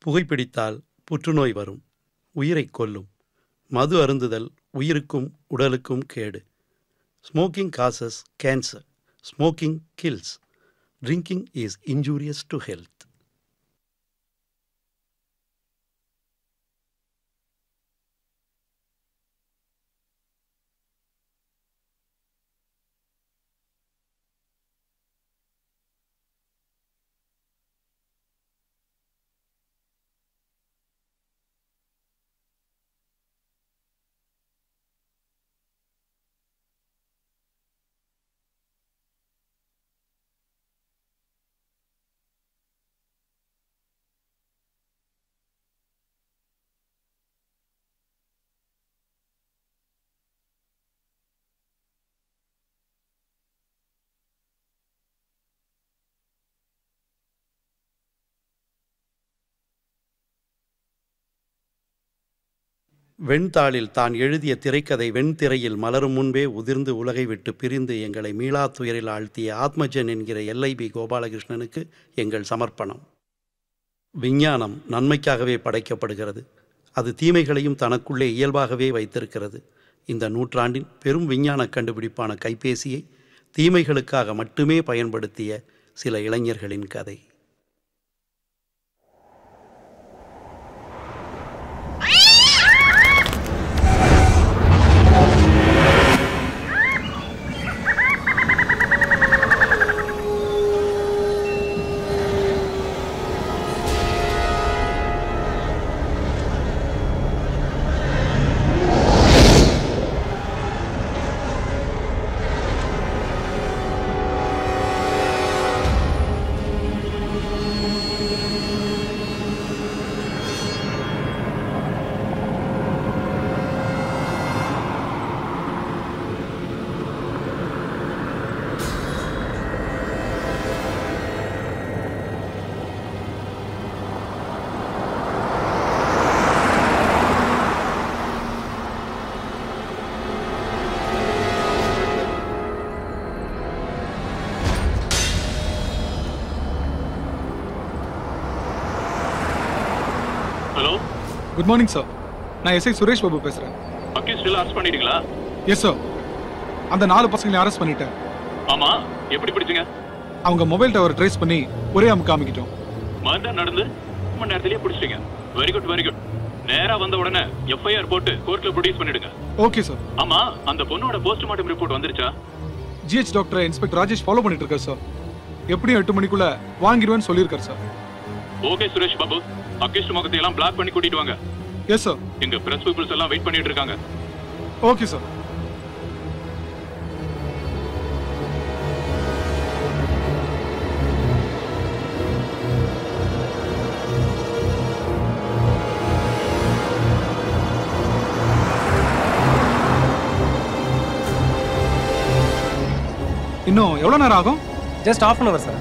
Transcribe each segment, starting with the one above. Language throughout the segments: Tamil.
புகைப்பிடித்தால் புற்றுநோய் வரும், உயிரை கொல்லும். மது அருந்துதல் உயிருக்கும் உடலுக்கும் கேடு. Smoking causes cancer. Smoking kills. Drinking is injurious to health. வெண்தாளில் தான் எழுதிய திரைக்கதை வெண்திரையில் மலரும் முன்பே உதிர்ந்து உலகை விட்டு பிரிந்து எங்களை மீளா துயரில் ஆழ்த்திய ஆத்மஜன் என்கிற எல்ஐபி கோபாலகிருஷ்ணனுக்கு எங்கள் சமர்ப்பணம். விஞ்ஞானம் நன்மைக்காகவே படைக்கப்படுகிறது. அது தீமைகளையும் தனக்குள்ளே இயல்பாகவே வைத்திருக்கிறது. இந்த நூற்றாண்டின் பெரும் விஞ்ஞான கண்டுபிடிப்பான கைபேசியை தீமைகளுக்காக மட்டுமே பயன்படுத்திய சில இளைஞர்களின் கதை. Good morning sir. நான் எஸ்ஐ சுரேஷ் பாபு பேசுறேன். அக்யூஸ்ட் அரெஸ்ட் பண்ணிட்டீங்களா? Yes sir. அந்த 4 பசங்களை அரெஸ்ட் பண்ணிட்டேன். ஆமா, எப்படி பிடிச்சீங்க? அவங்க மொபைல் டவர் ட்ரேஸ் பண்ணி ஒரே காமிக்கிட்டோம். மர்டர் நடந்து 1 மணி நேரத்திலேயே பிடிச்சிட்டீங்க. Very good very good. நேரா வந்த உடனே எஃப்ஐஆர் போட்டு கோர்ட்ல ப்ரொடியூஸ் பண்ணிடுங்க. Okay sir. ஆமா, அந்த பொண்ணோட போஸ்ட்மார்ட்டம் ரிப்போர்ட் வந்துருச்சா? GH doctor inspector Rajesh follow பண்ணிட்டு இருக்கார் சார். எப்படியும் 8 மணிக்குள்ள வாங்கிடுவேன்னு சொல்லியிருக்காரு sir. Okay Suresh Babu, accused முகத்தை எல்லாம் பிளாக் பண்ணி கூட்டிட்டு வாங்க. Yes sir. எங்க பிரஸ் பீப்பிள்ஸ் எல்லாம் வெயிட் பண்ணிட்டு இருக்காங்க. Okay sir. இன்னும் எவ்வளவு நேரம் ஆகும்? Just half an hour sir.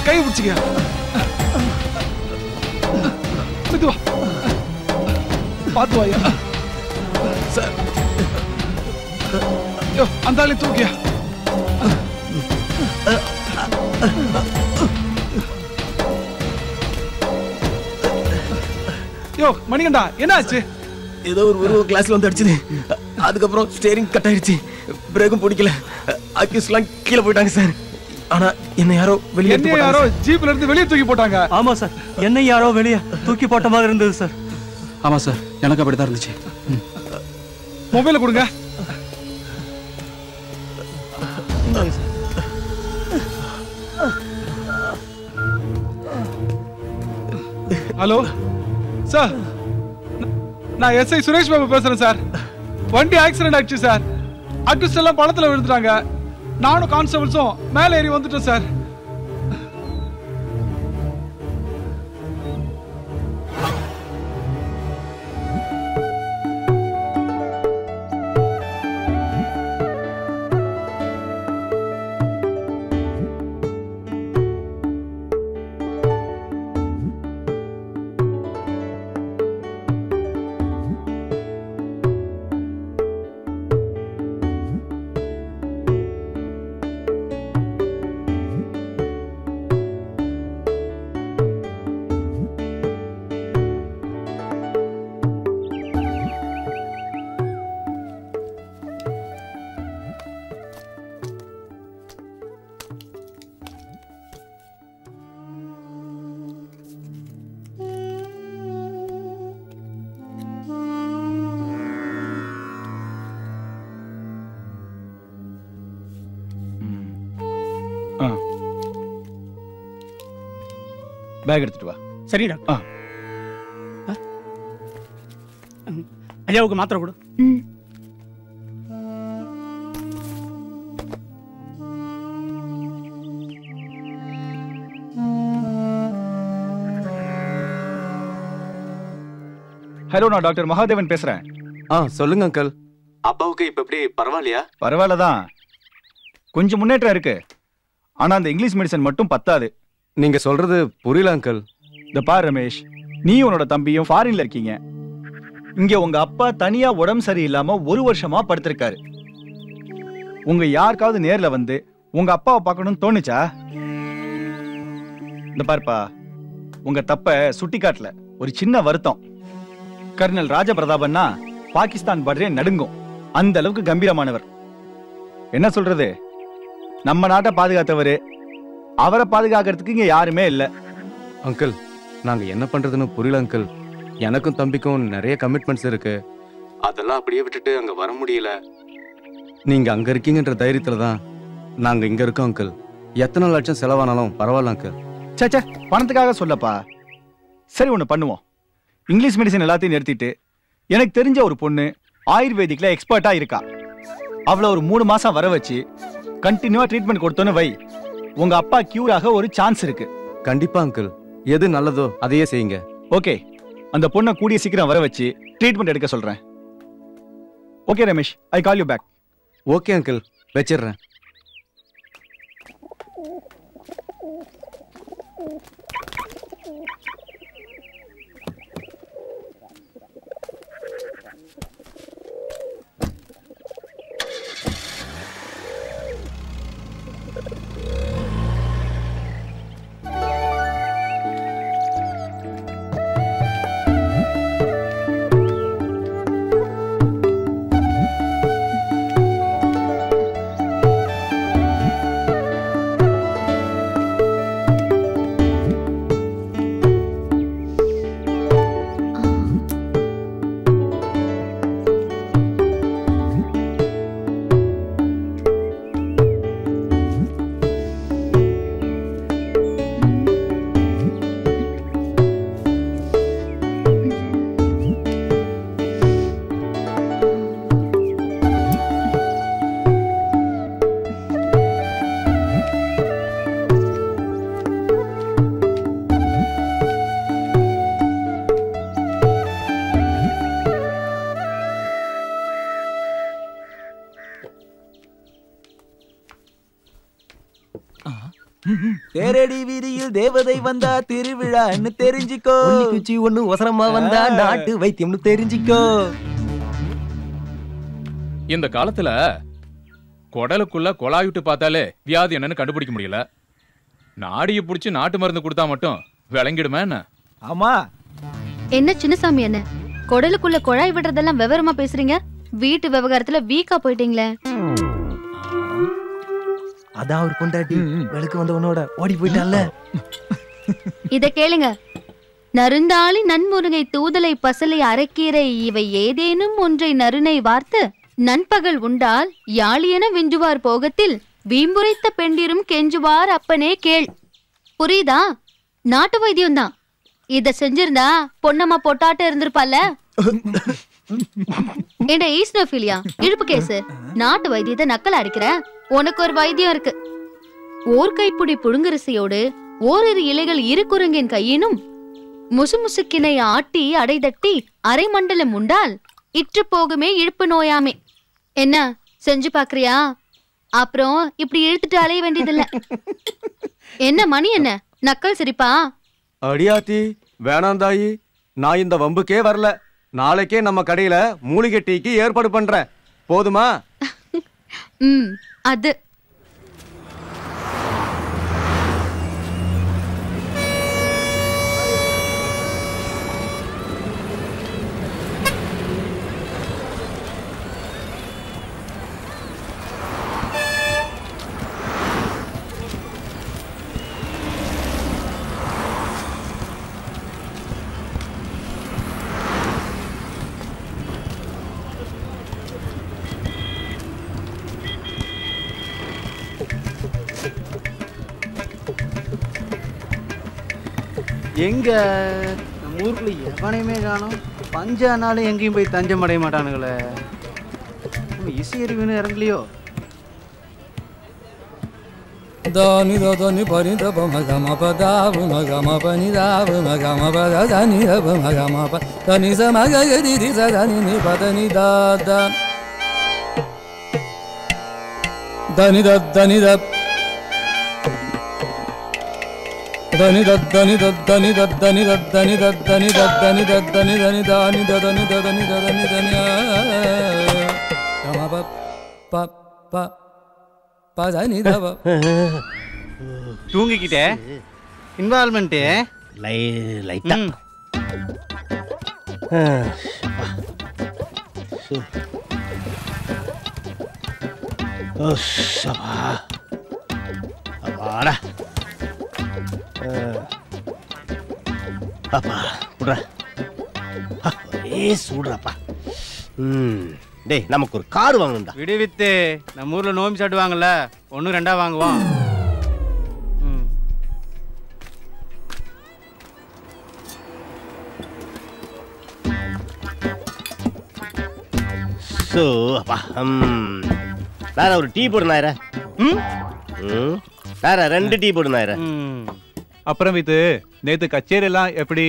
கை பிடிச்சிக்க. மெதுவா பார்த்து வாயா சார். அந்த ஆளை தூக்கியா. யோ மணிகண்டா, என்ன ஆச்சு? ஏதோ ஒரு உருவ கிளாஸ்ல வந்து அடிச்சுது. அதுக்கப்புறம் ஸ்டேரிங் கட் ஆயிடுச்சு. பிரேக்கும் பிடிக்கல. அக்யூஸ்ட்லாம் கீழே போயிட்டாங்க சார். ஆனா என்ன யாரோ வெளியே என்ன யாரோ ஜீப்ல இருந்து வெளியே தூக்கி போட்டாங்க. ஆமா சார், என்ன யாரோ வெளியே தூக்கி போட்ட மாதிரி இருந்தது சார். ஆமா சார், எனக்கு அப்படிதான் இருந்துச்சு. மொபைல கொடுங்க. ஹலோ சார், நான் எஸ்ஐ சுரேஷ் பாபு பேசுறேன் சார். வண்டி ஆக்சிடென்ட் ஆயிடுச்சு சார். அக்யூஸ்ட் எல்லாம் பழத்துல விழுந்துட்டாங்க. நானும் கான்ஸ்டபிள்ஸும் மேலே ஏறி வந்துட்டோம் சார். பேக் எடுத்துட்டு வா. சரி டாக்டர். ஐயாவுக்கு மாத்திரை கொடு. ஹலோ, நான் டாக்டர் மகாதேவன் பேசுறேன். சொல்லுங்க அங்கிள். அப்பாவுக்கு இப்ப எப்படி பரவாயில்லையா? பரவாயில்லதான், கொஞ்சம் முன்னேற்றம் இருக்கு. ஆனா அந்த இங்கிலீஷ் மெடிசன் மட்டும் பத்தாது. நீங்க சொல்றது புரியல அங்கிள். இந்த பார் ரமேஷ், நீ உன்னோட தம்பியும் ஃபாரின்ல இருக்கீங்க. இங்க உங்க அப்பா தனியா உடம்பு சரியில்லாம 1 வருஷமா படுத்திருக்காரு. உங்க யாருக்காவது நேர்ல வந்து உங்க அப்பாவை பார்க்கணும்னு தோணுச்சா? இந்த பார்ப்பா, உங்க தப்ப சுட்டி காட்டல. ஒரு சின்ன வருத்தம். கர்னல் ராஜபிரதாபன்னா பாகிஸ்தான் பார்டரே நடுங்கும். அந்த அளவுக்கு கம்பீரமானவர். என்ன சொல்றது, நம்ம நாட்டை பாதுகாத்தவரு. அவரை பாதுகாக்கிறதுக்கு இங்க யாருமே இல்ல. அங்கிள், நாங்க என்ன பண்றதுன்னு புரியல அங்கிள். எனக்கும் தம்பிக்கும் நிறைய கமிட்மெண்ட்ஸ் இருக்கு. அதெல்லாம் அப்படியே விட்டுட்டு அங்க வர முடியல. நீங்க அங்க இருக்கீங்கன்ற தைரியத்துல தான் நாங்க இங்க இருக்கோம் அங்கிள். எத்தனை லட்சம் செலவானாலும் பரவாயில்ல அங்கிள். சே, பணத்துக்காக சொல்லப்பா. சரி, ஒண்ணு பண்ணுவோம். இங்கிலீஷ் மெடிசன் எல்லாத்தையும் நிறுத்திட்டு எனக்கு தெரிஞ்ச ஒரு பொண்ணு ஆயுர்வேதிக்ல எக்ஸ்பர்ட்டா இருக்கா. அவளை ஒரு 3 மாசம் வர வச்சு கண்டினியூவா ட்ரீட்மெண்ட் கொடுத்தோன்னு வை, உங்க அப்பா கியூர் ஆக ஒரு சான்ஸ் இருக்கு. கண்டிப்பா அங்கிள், எது நல்லதோ அதையே செய்யுங்க. ஓகே, அந்த பொண்ணை கூடிய சீக்கிரம் வர வச்சு ட்ரீட்மெண்ட் எடுக்க சொல்றேன். Okay Ramesh, I call you back. Okay uncle, வச்சிடுறேன். தேரடி வீதியில் தேவதை வந்தா திருவிழான்னு தெரிஞ்சுக்கோ. குச்சி ஒண்ணு ஒசரமா வந்தா நாட்டு வைத்தியம்னு தெரிஞ்சுக்கோ. இந்த காலத்துல குடலுக்குள்ள கொலாயுட்டு பார்த்தாலே வியாதி என்னன்னு கண்டுபிடிக்க முடியல. நாடியை புடிச்சு நாட்டு மருந்து கொடுத்தா மட்டும் விளங்கிடுமே என்ன? ஆமா. என்ன சின்னசாமி, என்ன குடலுக்குள்ள குழாய் விடுறதெல்லாம் விவரமா பேசுறீங்க? வீட்டு விவகாரத்துல வீக்கா போயிட்டீங்களே. அதான் அவர் கொண்டாட்டி விளக்கு வந்த உன்னோட ஓடி போயிட்டான்ல. இத கேளுங்க. நறுந்தாளி நன்முருங்கை தூதலை பசலை அரைக்கீரை இவை ஏதேனும் ஒன்றை நறுனை வார்த்து நண்பகல் உண்டால் யாழியென விஞ்சுவார் போகத்தில் வீம்புரைத்த பெண்டிரும் கெஞ்சுவார் அப்பனே கேள். புரியுதா? நாட்டு வைத்தியம் தான். இத செஞ்சிருந்தா பொன்னம்மா பொட்டாட்ட இருந்திருப்பால. என்ன ஈஸ்னோஃபிலியா இழுப்பு கேசு. நாட்டு வைத்தியத்தை நக்கல் அடிக்கிற. உனக்கு ஒரு வைத்தியம் இருக்கு. ஓர் கைப்புடி புழுங்கரிசையோடு ஓரிரு இலைகள் இரு குரங்கின் கையினும் முசுமுசுக்கினை ஆட்டி அடைதட்டி அரை மண்டலம் உண்டால் இற்று போகுமே இழுப்பு நோயாமே. என்ன செஞ்சு பாக்குறியா? அப்புறம் இப்படி இழுத்துட்டு அலைய வேண்டியதில்ல. என்ன மணி என்ன நக்கல் சிரிப்பா? அடியாத்தி வேணாம் தாயி, நான் இந்த வம்புக்கே வரல. நாளைக்கே நம்ம கடையில மூலிகை டீக்கு ஏற்பாடு பண்றேன். போதுமா? அது எங்க நம்ம ஊருக்குள்ள எவனையுமே காணும். பஞ்சானாலும் எங்கேயும் போய் தஞ்சம் அடைய மாட்டானுங்களே. இசை அறிவுன்னு இறங்கலையோ? Dani da dani pani da ba ma ga ma pa da ma ga ma pa ni da ma ga ma pa da da ni da ma ga ma pa da ni sa ma ga ga di di sa da ni ni pa da ni da da dani da dani da dani da dani da dani da dani da dani da dani da dani da dani dani dani da dani da dani da dani dani ga ma pa pa pa தூங்கிக்கிட்டே இன்வால்மெண்ட் லைட்டா அப்பாடா அப்பா விடுற சூடுறாப்பா. டேய் நமக்கு ஒரு கார் வாங்கணும்டா. விடுவித்து நம்ம ஊர்ல நோம்பி சாட்டுவாங்கல்ல, 1 2 வாங்குவோம். அப்பா வேற ஒரு டீ போடு நாயர. வேற 2 டீ போடு நாயர. அப்புறம் இது நேத்து கச்சேரி எல்லாம் எப்படி?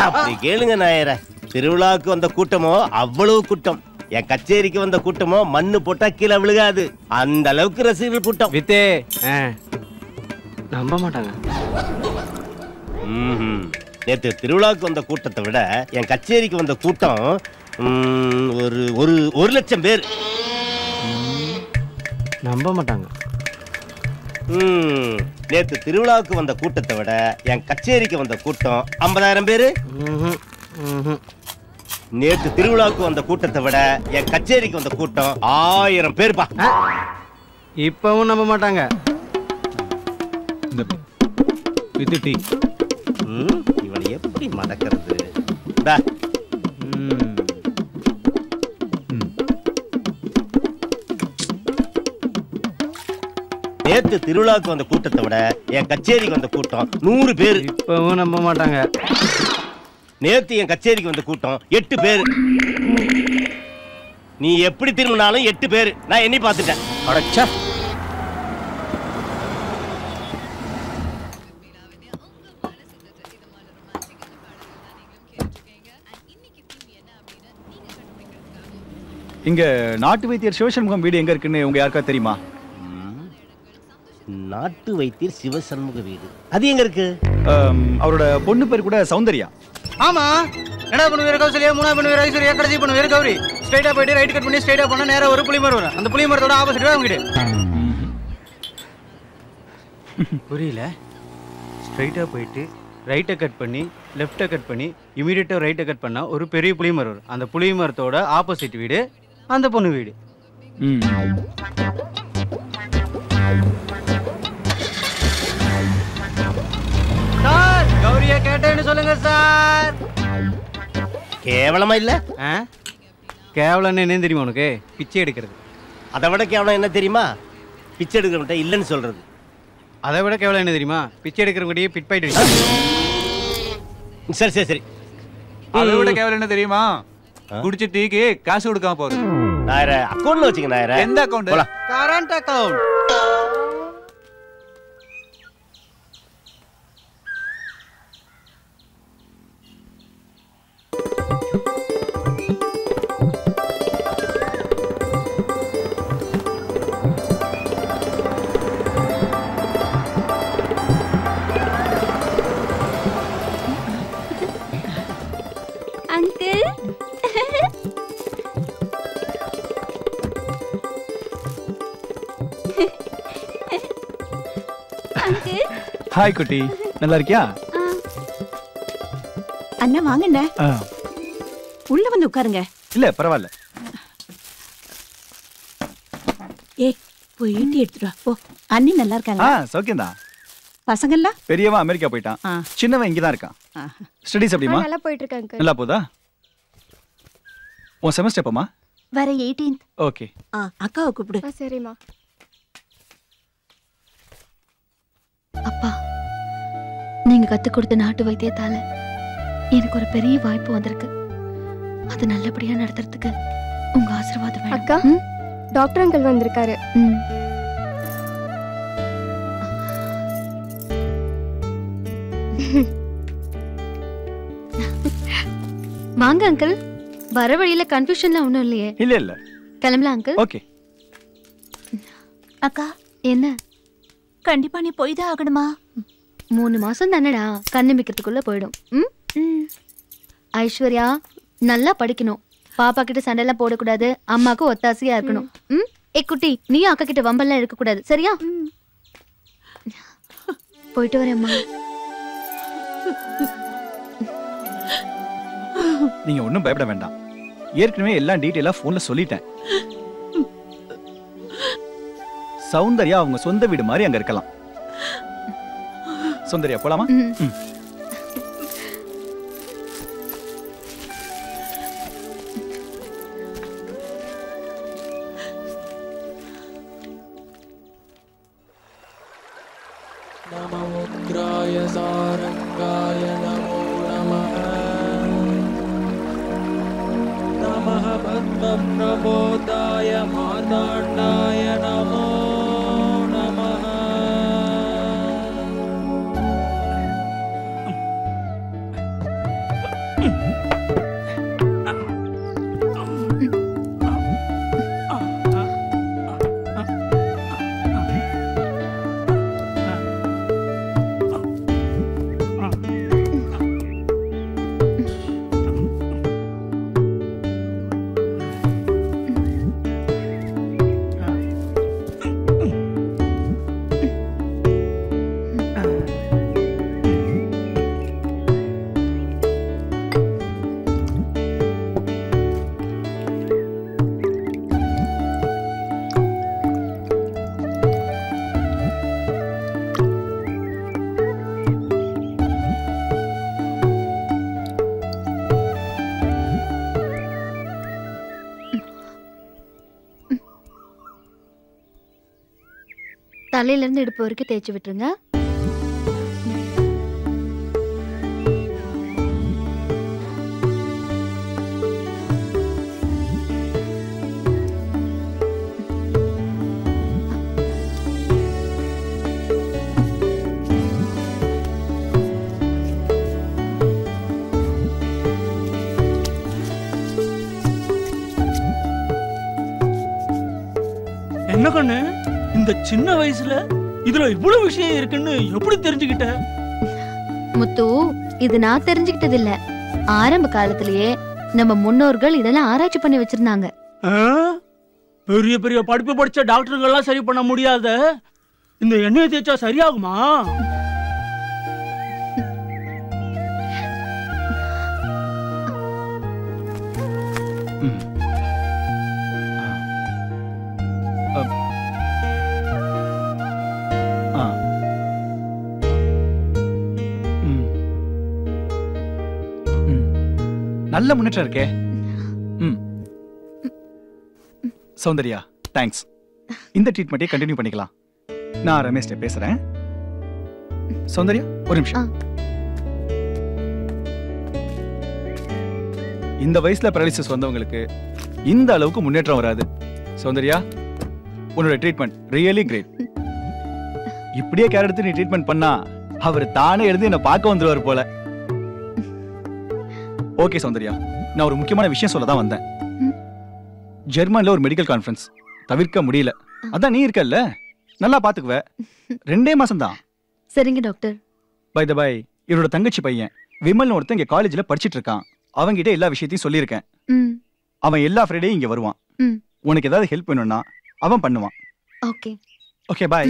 அப்படி கேளுங்க நாயர. திருவிழாவுக்கு வந்த கூட்டமோ அவ்வளவு கூட்டம். என் கச்சேரிக்கு வந்த கூட்டமோ மண்ணு போட்டா கீழே விழுகாது. அந்த அளவுக்கு ரசிகர்கள் கூட்டம். வித்தே நம்ப மாட்டாங்க. நேற்று திருவிழாவுக்கு வந்த கூட்டத்தை விட என் கச்சேரிக்கு வந்த கூட்டம் ஒரு லட்சம் பேர். நம்ப மாட்டாங்க. நேற்று திருவிழாவுக்கு வந்த கூட்டத்தை விட என் கச்சேரிக்கு வந்த கூட்டம் 50,000 பேரு. நேற்று திருவிழாவுக்கு வந்த கூட்டத்தை விட என் கச்சேரிக்கு வந்த கூட்டம் 1000 பேர்ப்பா. இப்பவும் நம்ப மாட்டாங்க. இவனை எப்படி மடக்கிறது? நேற்று திருவிழாவுக்கு வந்த கூட்டத்தை விட என் கச்சேரிக்கு வந்த கூட்டம் 100 பேர். இப்பவும் நம்ப மாட்டாங்க. நேத்து என் கச்சேரிக்கு வந்த கூட்டம் 8 பேர். நீ எப்படி திரும்பினாலும் 8 பேர். நான் எண்ணி பார்த்துட்டேன். அடச்சா இங்க நாட்டு வைத்தியர் சிவசண்முகம் வீடு எங்க இருக்குன்னு உங்க யாருக்கா தெரியுமா? நாட்டு வைத்தியர் சிவசண்முக வீடு அது எங்க இருக்கு? அவரோட பொண்ணு பேர் கூட சௌந்தர்யா. ஆமா. என்னடா பண்ணு வேற கௌசல்யா, மூணா பண்ணு வேற ஐஸ்வர்யா, கடைசி பண்ணு வேற கௌரி. ஸ்ட்ரைட்டா போயிட்டு ரைட் கட் பண்ணி ஸ்ட்ரைட்டா போனா நேரா ஒரு புளிமரம் வரும். அந்த புளிமரத்தோட ஆப்போசிட் தான் வீடு. புரியல. ஸ்ட்ரைட்டா போயிட்டு ரைட்டை கட் பண்ணி லெஃப்ட்டை கட் பண்ணி இமீடியட்டா ரைட்டை கட் பண்ணா ஒரு பெரிய புளிமரம் வரும். அந்த புளிமரத்தோட ஆப்போசிட் வீடு அந்த பொண்ணு வீடு. சார் கௌரியா கேட்டேன்னு சொல்லுங்க சார். கேவலமா இல்ல? கேவலம் என்ன தெரியுமா உனக்கு? பிச்சை எடுக்கிறது. அதை விட கேவலம் என்ன தெரியுமா? பிச்சை எடுக்கிறவன்ட்ட இல்லைன்னு சொல்றது. அதை விட கேவலம் என்ன தெரியுமா? பிச்சை எடுக்கிறவங்கடியே பிட் பாயிட்டு. சரி சரி சரி. அதை விட கேவலம் என்ன தெரியுமா? குடிச்ச டீக்கு காசு கொடுக்காம போறது. நாயரே அக்கவுண்ட்ல வச்சுக்க நாயரே. எந்த அக்கவுண்ட்? Current account. ஹாய் குட்டி, நல்லா இருக்கியா? அண்ணா வாங்கண்ணே, உள்ள வந்து உட்காருங்க. இல்ல பரவாயில்ல. ஏய் போய் ஈட்டி எடுத்துட்டு வா போ. அண்ணி நல்லா இருக்காங்க? சௌக்கியம்தான். பசங்கள்லாம்? பெரியவன் அமெரிக்கா போயிட்டான், சின்னவன் இங்கதான் இருக்கான். ஸ்டடீஸ் எப்படிமா? நல்லா போயிட்டு இருக்காங்க. நல்லா போதா? உன் செமஸ்டர் எப்பமா? வர 18th. ஓகே. அக்காவை கூப்பிடு. சரிம்மா. அப்பா, நீங்க கத்து கொடுத்த நாட்டு வைத்தியத்தால எனக்கு ஒரு பெரிய வாய்ப்பு வந்திருக்கு. அது நல்லபடியா நடத்துறதுக்கு உங்க ஆசீர்வாதம் வேணும். அக்கா, டாக்டர் அங்கிள் வந்திருக்காரு. வாங்க அங்கிள். வர வழியில கன்ஃபியூஷன்லாம் ஒண்ணும் இல்லையே? இல்ல இல்ல. கிளம்பலாம் அங்கிள். ஓகே. அக்கா, என்ன? கண்டிப்பா நீ போய் தான் ஆகணுமா? 3 மாசம் தானடா, கண்ணிமிக்கிறதுக்குள்ள போயிடும். ஐஸ்வர்யா, நல்லா படிக்கணும். பாப்பா கிட்ட சண்டைலாம் போடக்கூடாது. அம்மாக்கு ஒத்தாசையா இருக்கணும். ஏ குட்டி, நீயும் அக்கா கிட்ட வம்பெல்லாம் இருக்க கூடாது, சரியா? போயிட்டு வரேன் அம்மா. நீங்க ஒன்றும் பயப்பட வேண்டாம். ஏற்கனவே எல்லாம் டீட்டெயிலா போன்ல சொல்லிட்டேன். சௌந்தர்யா அவங்க சொந்த வீடு மாதிரி அங்க இருக்கலாம். சௌந்தர்யா போலாமா? நமோக்ராய சாரங்காய நமோ நமः. நமः பத்மப்ரபோதாய மார்த்தாண்டாய நமோ நமः. தலையில இருந்து இடுப்பு வரைக்கும் தேய்ச்சி விட்டுருங்க. என்ன கண்ணு, இந்த சின்ன வயசுல இதுல இவ்வளவு விஷயம் இருக்குன்னு எப்படி தெரிஞ்சுக்கிட்ட? முத்து, இது நான் தெரிஞ்சுக்கிட்டது இல்ல. ஆரம்ப காலத்திலேயே நம்ம முன்னோர்கள் இதெல்லாம் ஆராய்ச்சி பண்ணி வச்சிருந்தாங்க. பெரிய பெரிய படிப்பு படிச்ச டாக்டருங்க எல்லாம் சரி பண்ண முடியாத இந்த எண்ணெயை தேய்ச்சா சரியாகுமா? நல்ல முன்னேற்றம் இருக்கே. சௌந்தர்யா, தேங்க்ஸ். இந்த ட்ரீட்மெண்ட்டை கண்டினியூ பண்ணிக்கலாம். நான் ரமேஷ்ட பேசுறேன். சௌந்தர்யா, ஒரு நிமிஷம். இந்த வயசுல paralysis வந்தவங்களுக்கு இந்த அளவுக்கு முன்னேற்றம் வராது. சௌந்தர்யா, உன்னோட ட்ரீட்மெண்ட் ரியலி கிரேட். இப்படியே கேர் எடுத்து நீ ட்ரீட்மெண்ட் பண்ணா அவர் தானே எழுதி என்ன பார்க்க வந்துருவார் போல. ஓகே சௌந்தர்யா, நான் ஒரு முக்கியமான விஷயம் சொல்ல தான் வந்தேன். ஜெர்மன்ல ஒரு மெடிக்கல் கான்ஃபரன்ஸ் தவிர்க்க முடியல. அதான் நீ இருக்கல்ல, நல்லா பாத்துக்குவ. 2 மாசம் தான். சரிங்க டாக்டர். பை த பை, இவரோட தங்கச்சி பையன் விமல் ஒருத்தன் இங்க காலேஜ்ல படிச்சிட்டு இருக்கான். அவங்கிட்ட எல்லா விஷயத்தையும் சொல்லியிருக்கேன். அவன் எல்லா ஃப்ரைடேயும் இங்க வருவான். உனக்கு ஏதாவது ஹெல்ப் வேணும்னா அவன் பண்ணுவான். Okay okay, bye.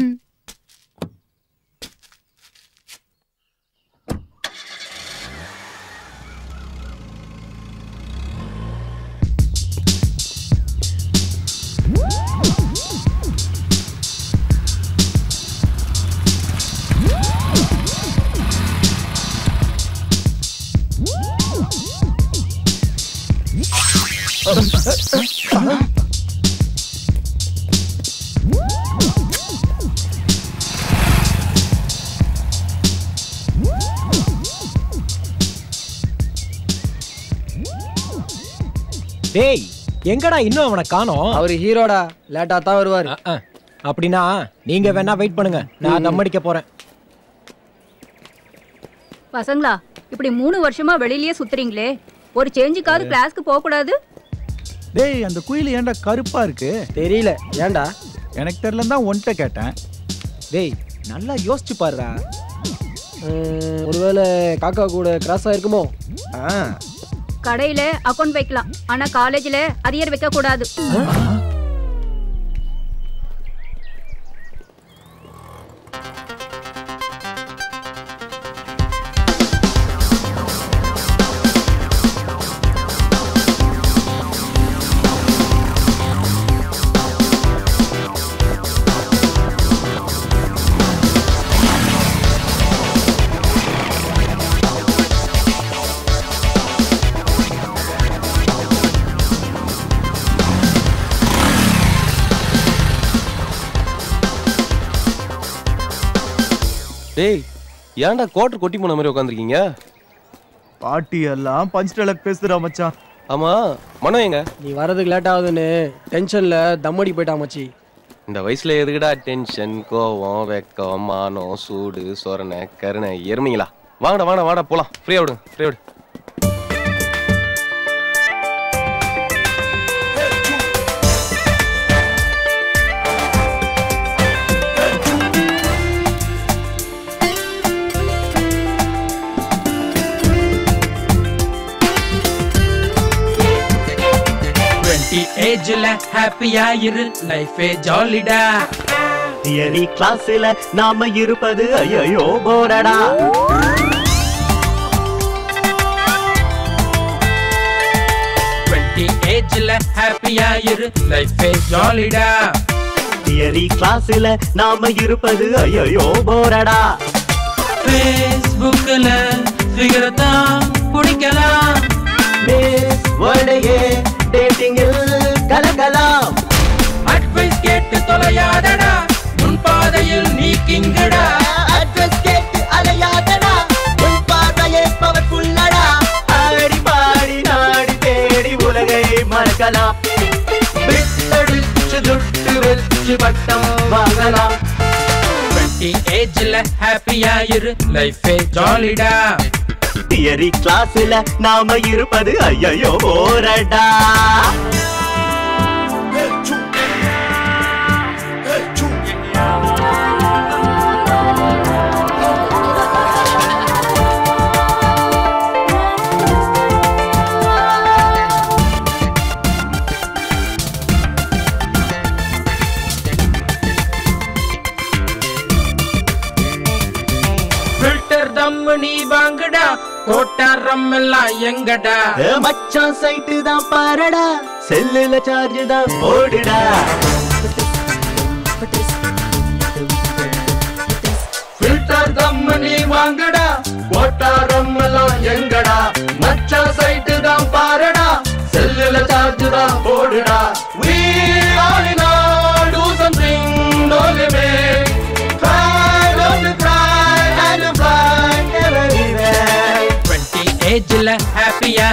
டேய், எங்கடா இன்னும் அவனை காணோம்? அவர் ஹீரோடா, லேட்டா தான் வருவார். அப்படின்னா நீங்க வேணா வெயிட் பண்ணுங்க, நான் தம் அடிக்க போறேன். பசங்களா, இப்படி 3 வருஷமா வெளியிலேயே சுத்துறீங்களே, ஒரு சேஞ்சுக்காவது கிளாஸ்க்கு போக கூடாது? டேய், அந்த குயில் ஏன்டா கருப்பா இருக்கு? தெரியல, ஏன்டா? எனக்கு தெரியல தான் ஒன்ட்ட கேட்டேன். டேய், நல்லா யோசிச்சு பாருடா. ஒருவேளை காக்கா கூட கிராஸ் ஆயிருக்குமோ? கடையில அக்கவுண்ட் வைக்கலாம், ஆனா காலேஜ்ல அரியர் வைக்க கூடாது. டேய், ஏன்டா கோட்டர் கொட்டி போன மாதிரி உட்காந்துருக்கீங்க? பாட்டி எல்லாம் பஞ்ச் டயலாக் பேசுறா மச்சான். ஆமா, மனோ எங்க? நீ வரதுக்கு லேட் ஆகுதுன்னு டென்ஷன்ல தம்மடி போயிட்டா மச்சி. இந்த வயசுல எதுக்குடா டென்ஷன், கோவம், வெக்கம், மானம், சூடு, சொரணை, கருணை, எருமைங்களா? வாங்கடா வாடா வாடா போலாம். ஃப்ரீயா விடுங்க, ஃப்ரீயா விடு. ஏஜ்ல ஹாப்பியா இரு, லைஃபே ஜாலிடா. தியரி கிளாஸ்ல நாம இருப்பது ஐயோ போரடா. ஏஜ்ல ஹாப்பியா இரு, லைஃபே ஜாலிடா. தியரி கிளாஸ்ல நாம இருப்பது ஐயோ போரடா. ஃபேஸ்புக்ல ஃபிகர் தான் பிடிக்கலாம், வேர்ல்டையே டேட்டிங்கில் கலக்கலாம். அட்வைஸ் கேட்டு தொலையாதடா, உன் பாதையில் நீ கிங்கடா. அட்வைஸ் கேட்டு அலையாதடா, உன் பாதையே பவர்ஃபுல்லடா. ஆடி பாடி நாடி தேடி உலகை மறக்கலாம். விட்டடிச்சு துட்டு வச்சு பட்டம் வாங்கலாம். ஏஜ்ல ஹாப்பியா இரு, லைஃபே ஜாலிடா. தியரி கிளாஸ்ல நாம இருப்பது ஐயோ போரடா. ஃபில்டர் தம் நீ வாங்கடா, கோட்டாரம் எல்லாம் எங்கடா. மச்சான் சைட்டு தான் பாரடா, செல்லுல சார்ஜ் தான் போடுடா. ஃபில்டர் தம் நீ வாங்கடா, கோட்டாரம் எல்லாம் எங்கடா. மச்சான் சைட்டு தான்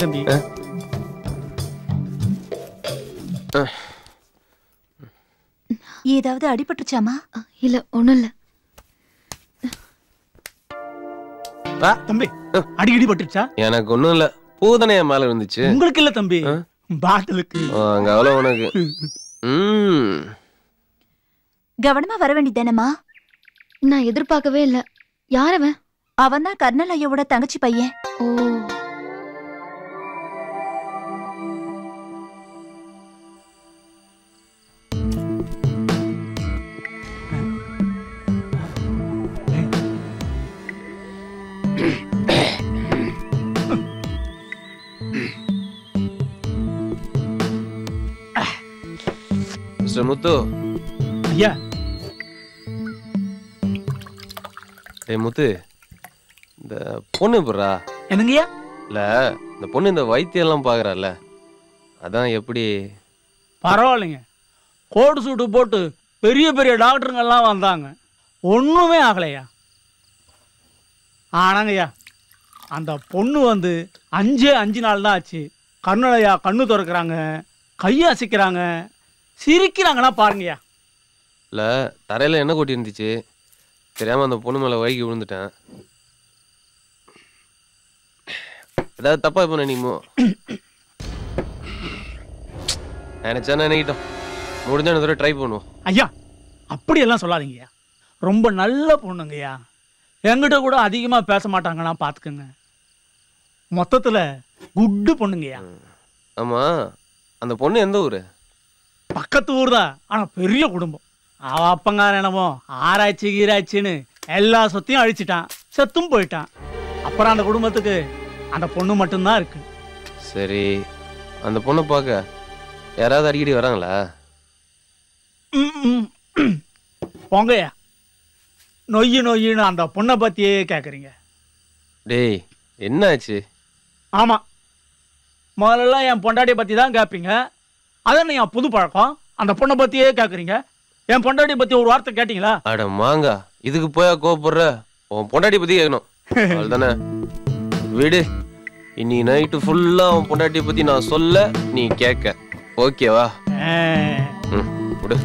சரிங்க தம்பி. ஏதாவது அடிபட்டுச்சாமா? இல்ல ஒண்ணும் இல்ல. தம்பி அடிக்கடி பட்டுச்சா? எனக்கு ஒண்ணும் இல்ல, பூதனை என் மேல இருந்துச்சு. உங்களுக்கு இல்ல தம்பி, பாட்டிலுக்கு. அங்க அவ்வளவு உனக்கு. கவனமா வர வேண்டியதானம்மா? நான் எதிர்பார்க்கவே இல்ல. யார் அவன்? அவன் தான் கர்னல் ஐயாவோட தங்கச்சி பையன். ஓ, மிஸ்டர் முத்து. ஐயா. ஏய் முத்து, இந்த பொண்ணு போடுறா. என்னங்கய்யா? இல்ல, இந்த பொண்ணு இந்த வைத்தியம் எல்லாம் பாக்குறால, அதான் எப்படி? பரவாயில்லைங்க. கோட் சூட்டு போட்டு பெரிய பெரிய டாக்டருங்க எல்லாம் வந்தாங்க, ஒண்ணுமே ஆகலையா. ஆனாங்கய்யா, அந்த பொண்ணு வந்து 5 நாள் தான் ஆச்சு. கர்னலையா கண்ணு திறக்கிறாங்க, கையசிக்கிறாங்க, சிரிக்கிறாங்கன்னா பாருங்கய்யா. இல்ல, தரையில என்ன கொட்டி இருந்துச்சு, தெரியாம அந்த பொண்ணு மேல வழுக்கி விழுந்துட்டேன். ஏதாவது தப்பா இப்ப நினைக்குமோ? நினைச்சா நினைக்கிட்டோம், முடிஞ்ச தடவை ட்ரை பண்ணுவோம். ஐயா அப்படியெல்லாம் சொல்லாதீங்கய்யா, ரொம்ப நல்ல பொண்ணுங்கய்யா. என்கிட்ட கூட அதிகமா பேச மாட்டாங்கன்னா பாத்துக்கோங்க. மொத்தத்துல குட்டு பொண்ணுங்கய்யா. ஆமா, அந்த பொண்ணு எந்த ஊரு? பக்கத்து ஊர் தான், ஆனா பெரிய குடும்பம். அவ அப்பங்கார என்னமோ ஆராய்ச்சி கீராய்ச்சின்னு எல்லா சொத்தையும் அழிச்சிட்டான், செத்தும் போயிட்டான். அப்புறம் அந்த குடும்பத்துக்கு அந்த பொண்ணு மட்டும்தான் இருக்கு. சரி, அந்த பொண்ணை பார்க்க யாராவது அடிக்கடி வராங்களா? போங்கய்யா, நொய்யின்னு அந்த பொண்ணை பத்தியே கேக்குறீங்க. டேய் என்னாச்சு? ஆமா, முதல்ல என் பொண்டாட்டியை பத்தி தான் கேட்பீங்க. அதான் என் புது பழக்கம். அந்த பொண்ணை பத்தியே கேக்குறீங்க. என் பொண்டாட்டியை பத்தி ஒரு வார்த்தை கேட்டீங்களா? அட மாங்கா, இதுக்கு போயா கோவப்படுற? உன் பொண்டாட்டியை பத்தி கேட்கணும் அவ்வளவுதானே. விடு, இன்னி நைட்டு ஃபுல்லா உன் பொண்டாட்டியை பத்தி நான் சொல்ல, நீ கேட்க. ஓகேவா? விடு.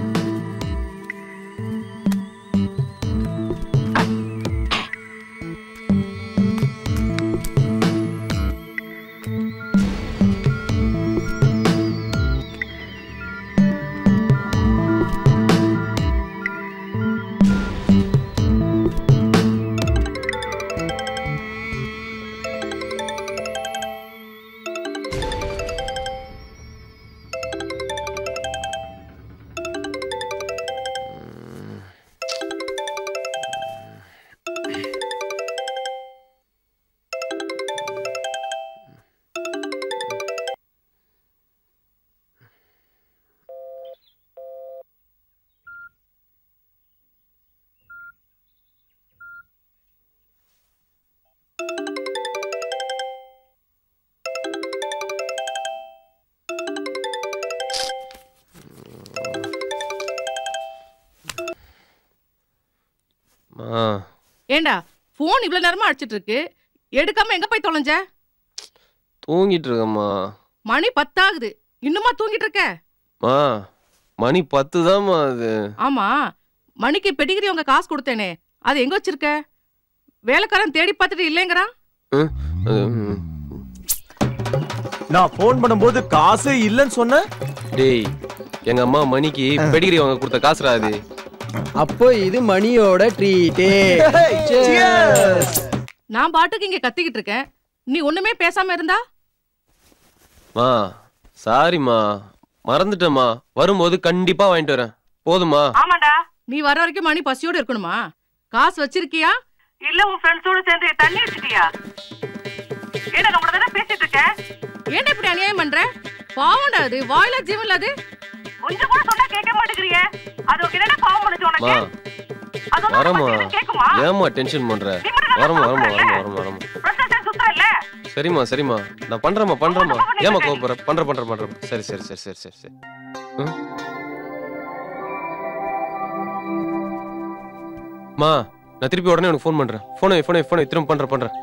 ஏண்டா போன் இவ்வளவு நேரமா அடிச்சிட்டு இருக்கு, எடுக்காம எங்க போய் தொலைஞ்ச? தூங்கிட்டு இருக்கம்மா. மணி 10 ஆகுது, இன்னுமா தூங்கிட்டு இருக்க? மணி 10 தான்மா அது. ஆமா, மணிக்கு பெடிகிரி உங்க காசு கொடுத்தேனே, அது எங்க வச்சிருக்க? வேலைக்காரன் தேடி பார்த்துட்டு இல்லைங்கிறான். நான் போன் பண்ணும்போது காசு இல்லன்னு சொன்ன. டேய், எங்க அம்மா மணிக்கு பெடிகிரி வாங்க கொடுத்த காசுடா அது. அப்போ இது மணியோட ட்ரீட். நான் பாட்டுக்கு இங்க கத்திக்கிட்டு இருக்கேன், நீ ஒண்ணுமே பேசாம இருந்தா? மா சாரிம்மா, மறந்துட்டேம்மா. வரும்போது கண்டிப்பா வாங்கிட்டு வரேன், போதுமா? ஆமாடா, நீ வர வரைக்கும் மணி பசியோட இருக்கணுமா? காசு வச்சிருக்கியா இல்ல உன் ஃப்ரெண்ட்ஸோட சேர்ந்து தண்ணி அடிச்சிட்டியா? ஏடா நம்ம கூட பேசிட்டு இருக்க, ஏன்டா இப்படி அநியாயம் பண்ற? பாவம்டா, அது வாயில ஜீவன்ல, அது கொஞ்சம் கூட சொன்னா கேட்க மாட்டேங்கறியே. அது என்னடா பாவம் பண்ணுச்சு உனக்கு? வரமா, ஏமா டென்ஷன் பண்ற? வரமா. சரிம்மா, நான் பண்றேம்மா. ஏமா கோபப்படுற? பண்றேன். சரி. மா, நான் திருப்பி உடனே உனக்கு ஃபோன் பண்றேன். போனை திரும்ப பண்றேன்.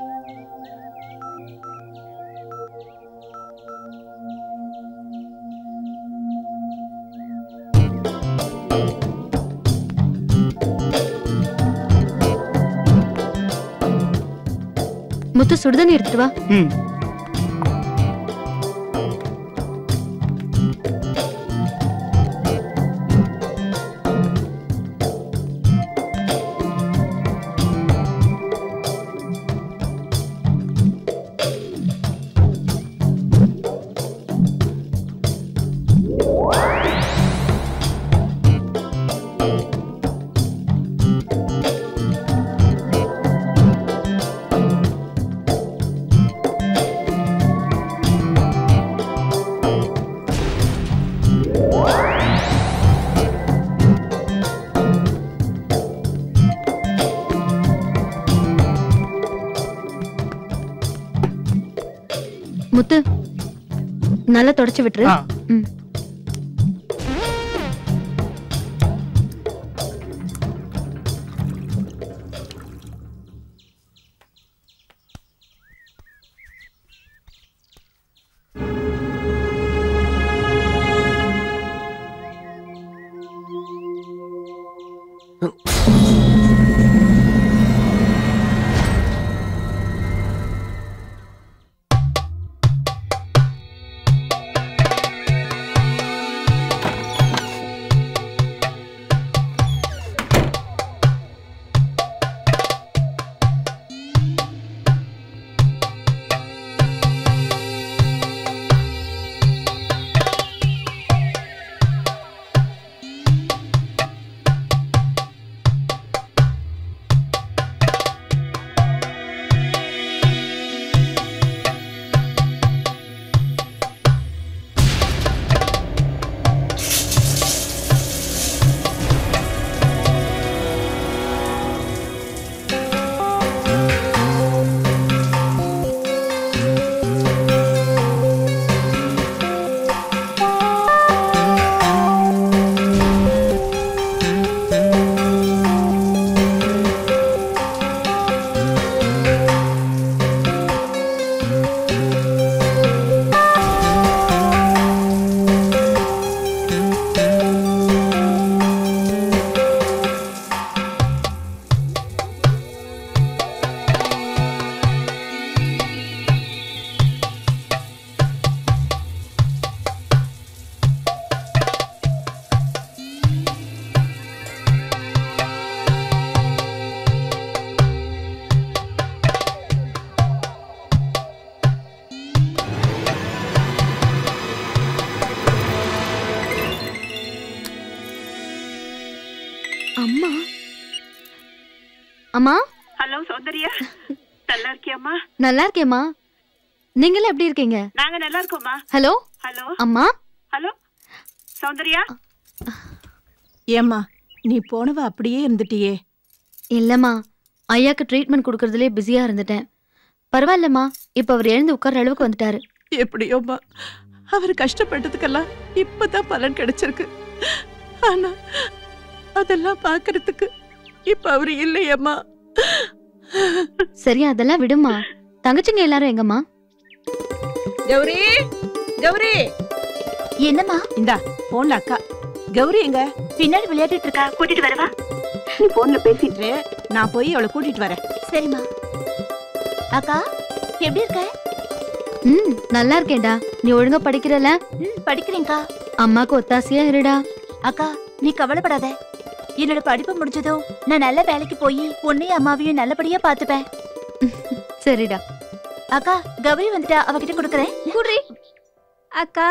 முத்து சுடுதண்ணி எடுத்துட்டு வா. முத்து நல்லா தொடச்சு விட்டுரு. அம்மா அம்மா. ஹலோ சௌந்தர்யா, நல்லா இருக்கியாம்மா? நல்லா இருக்கேம்மா. நீங்களும் எப்படி இருக்கீங்க? நாங்க நல்லா இருக்கோம்மா. ஹலோ ஹலோ அம்மா. ஹலோ சௌந்தர்யா. ஏம்மா நீ போனவ அப்படியே இருந்துட்டியே? இல்லம்மா, ஐயாக்கு ட்ரீட்மெண்ட் கொடுக்கறதுலே பிஸியா இருந்துட்டேன். பரவாயில்லம்மா, இப்ப அவர் எழுந்து உட்கார்ற அளவுக்கு வந்துட்டாரு. எப்படியோம்மா, அவர் கஷ்டப்பட்டதுக்கெல்லாம் இப்பதான் பலன் கிடைச்சிருக்கு. ஆனா அதெல்லாம் பாக்குறதுக்கு இப்ப அவரு இல்லையம்மா. சரி அதெல்லாம் விடுமா. தங்கச்சிங்க எல்லாரும் எங்கம்மா? கௌரி, கௌரி. என்னம்மா? இந்தா போன்ல அக்கா. கௌரி எங்க? பின்னாடி விளையாடிட்டு இருக்கா, கூட்டிட்டு வரவா? நீ போன்ல பேசிட்டு நான் போய் அவளை கூட்டிட்டு வரேன். சரிம்மா. அக்கா எப்படி இருக்க? நல்லா இருக்கேன்டா. நீ ஒழுங்கா படிக்கிறல? படிக்கிறேன்க்கா. அம்மாக்கு ஒத்தாசையா இருடா. அக்கா நீ கவலைப்படாத. என்னோட படிப்பு முடிஞ்சதும் நான் நல்ல வேலைக்கு போய் உன்னையும் அம்மாவையும் நல்லபடியா பாத்துப்பேன். சரிடா. அக்கா கௌரி வந்துட்டா, அவகிட்ட கொடுக்கறேன். குடி. அக்கா.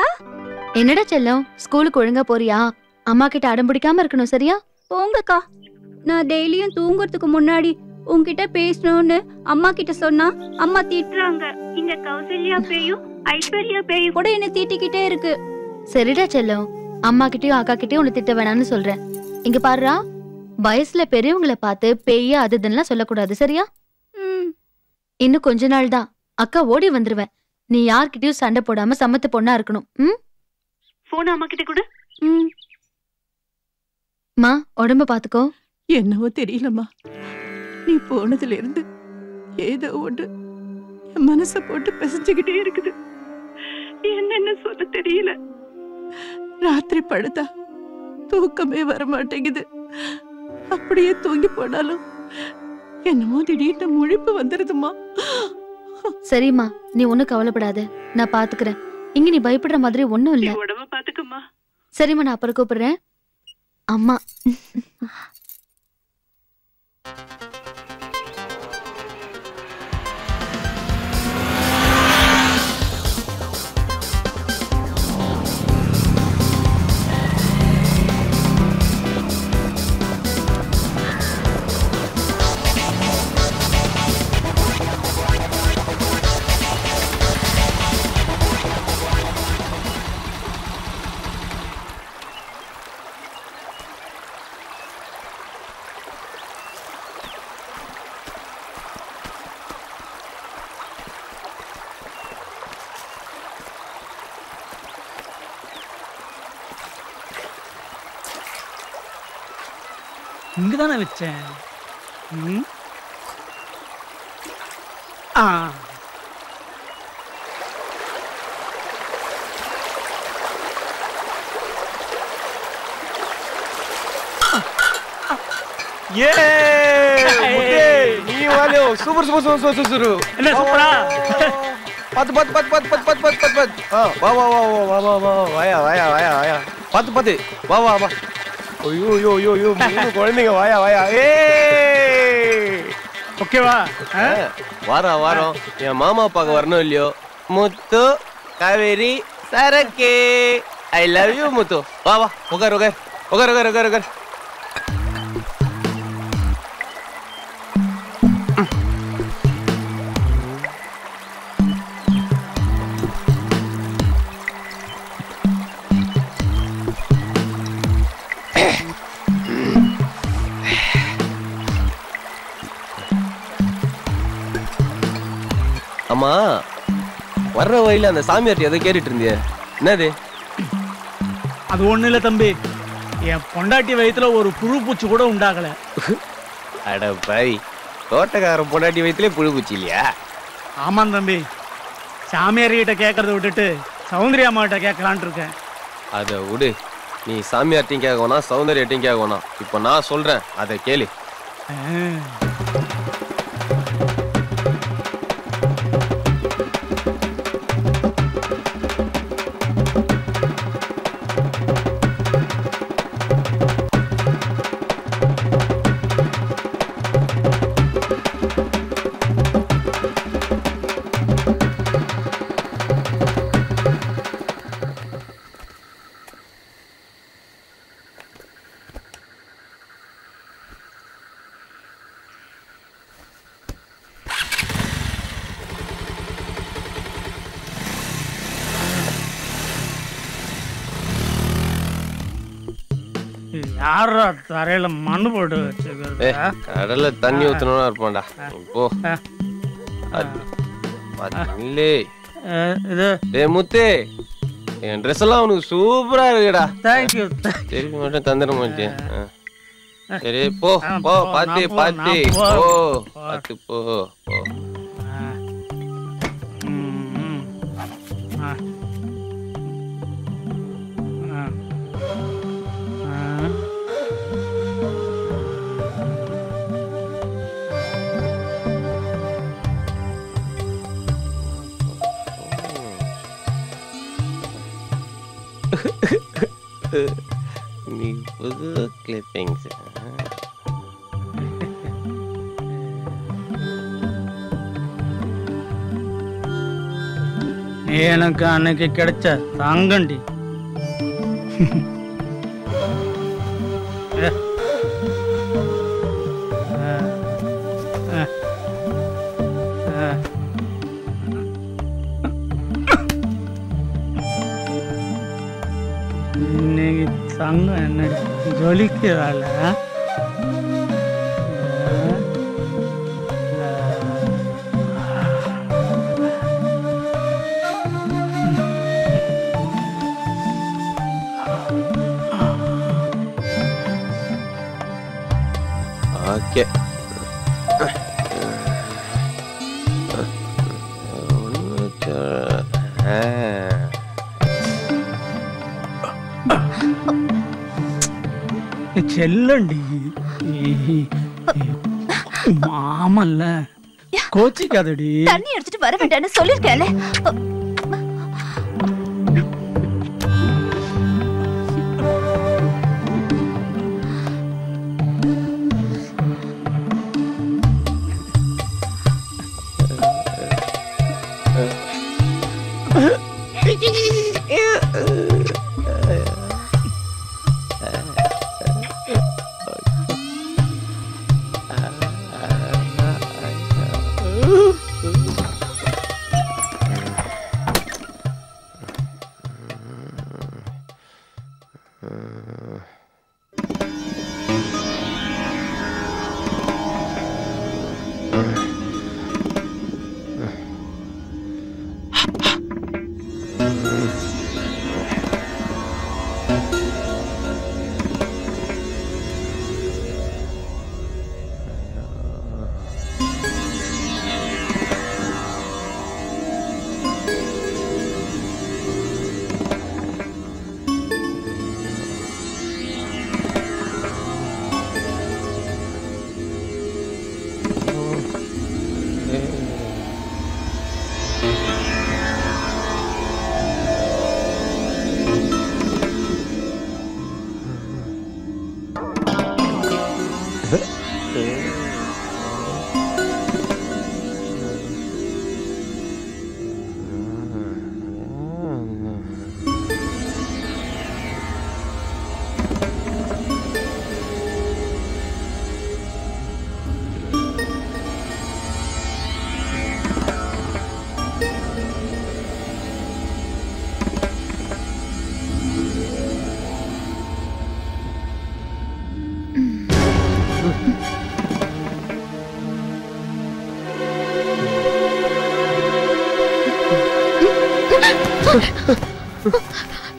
என்னடா செல்லம், ஸ்கூலுக்கு ஒழுங்கா போறியா? அம்மா கிட்ட அடம் பிடிக்காம இருக்கணும், சரியா? போங்கக்கா. நான் டெய்லியும் தூங்குறதுக்கு முன்னாடி உன்கிட்ட பேசணும்னு அம்மா கிட்ட சொன்னா அம்மா திட்டுறாங்க. இங்க கௌசல்யா பேயும் ஐஸ்வர்யா பேயும் கூட என்ன திட்டிக்கிட்டே இருக்கு. சரிடா செல்லம், அம்மா கிட்டயும் அக்கா கிட்டயும் உன்னை திட்ட வேணாம்னு சொல்றேன். இங்க பாருடா, வயசுல பெரியவங்களை பார்த்து பேய அதுதெல்லாம் சொல்லக்கூடாது, சரியா? இன்னும் கொஞ்ச நாள் தான், அக்கா ஓடி வந்துருவேன். நீ யார்கிட்டயும் சண்டை போடாம சமத்து பொண்ணா இருக்கணும். போன் அம்மா கிட்ட கூட. மா உடம்ப பாத்துக்கோ. என்னவோ தெரியலம்மா, நீ போனதுல இருந்து ஏதோ ஒன்று என் மனச போட்டு பிசைஞ்சுக்கிட்டே இருக்குது. என்னென்ன சொல்ல தெரியல. ராத்திரி படுத்தா தூக்கமே வர மாட்டேங்குது. அப்படியே தூங்கி போனாலும் என்னமோ திடீர்னு முழிப்பு வந்துருதுமா. சரிம்மா, நீ ஒன்னும் கவலைப்படாத, நான் பாத்துக்கிறேன். இங்க நீ பயப்படுற மாதிரி ஒண்ணும் இல்ல. உடம்ப பாத்துக்கம்மா. சரிம்மா, நான் அப்புறம் கூப்பிடுறேன். அம்மா. இங்கதானே வச்சேன். நீ வாலியோ சூப்பர் சூப்பர் சூப்பர் சூப்பர். என்ன சூப்பரா? பாத்து பாத்து பாத்து பாத்து பாத்து பாத்து பாத்து பாத்து. வா வா வா வா வா வா வாயா வாயா வாயா வாயா. பாத்து பாத்து வா வா வா. ஐயோ யோ யோ யோ மூணு குழந்தைங்க வாயா வாயா. ஓகேவா? வாரம் வாரம் என் மாமா பார்க்க வரணும் இல்லையோ. முத்து காவேரி சரக்கே ஐ லவ் யூ முத்து. வா வா உட்கார் உட்கார் உட்கார் உட்கார் உட்கார் உட்கார். அம்மா வர்ற வழியில அந்த சாமியார்ட்ட எதை கேட்டுட்டு இருந்திய, என்னது? அது ஒண்ணு இல்ல தம்பி, என் பொண்டாட்டி வயித்துல ஒரு புழு பூச்சி கூட உண்டாகல. அட பாய், தோட்டக்காரன் பொண்டாட்டி வயிற்றுல புழு பூச்சி இல்லையா? ஆமாம் தம்பி, சாமியார்கிட்ட கேட்கறத விட்டுட்டு சௌந்தர்யா அம்மாட்ட கேட்கலான் இருக்கேன். அதை விடு, நீ சாமியார்ட்டையும் கேட்க வேணாம் சௌந்தர்யாட்டையும் கேட்க வேணாம். இப்போ நான் சொல்றேன், அதை கேளு. யாரா தரையில மண்ணு போட்டு வச்சுக்கிறது? கடல்ல தண்ணி ஊத்தணும்னா இருப்பான்டா. போ முத்தே, என் ட்ரெஸ் எல்லாம் உனக்கு சூப்பரா இருக்குடா. தேங்க்யூ. திருப்பி மட்டும் தந்துட மாட்டேன். சரி போ போ, பாத்து பாத்து போ, பாத்து போ போ. நீ புது கிளிப்பிங்ஸ். எனக்கு அன்னைக்கு கிடைச்ச தங்கண்டி. இன்னைக்கு தங்கம் என்ன ஜொலிக்கிறாள். ஓகே, செல்லண்டி மாமல்ல கோச்சிக்காதடி. தண்ணி எடுத்துட்டு வர வேண்டாம்னு சொல்லிருக்கேன்ல.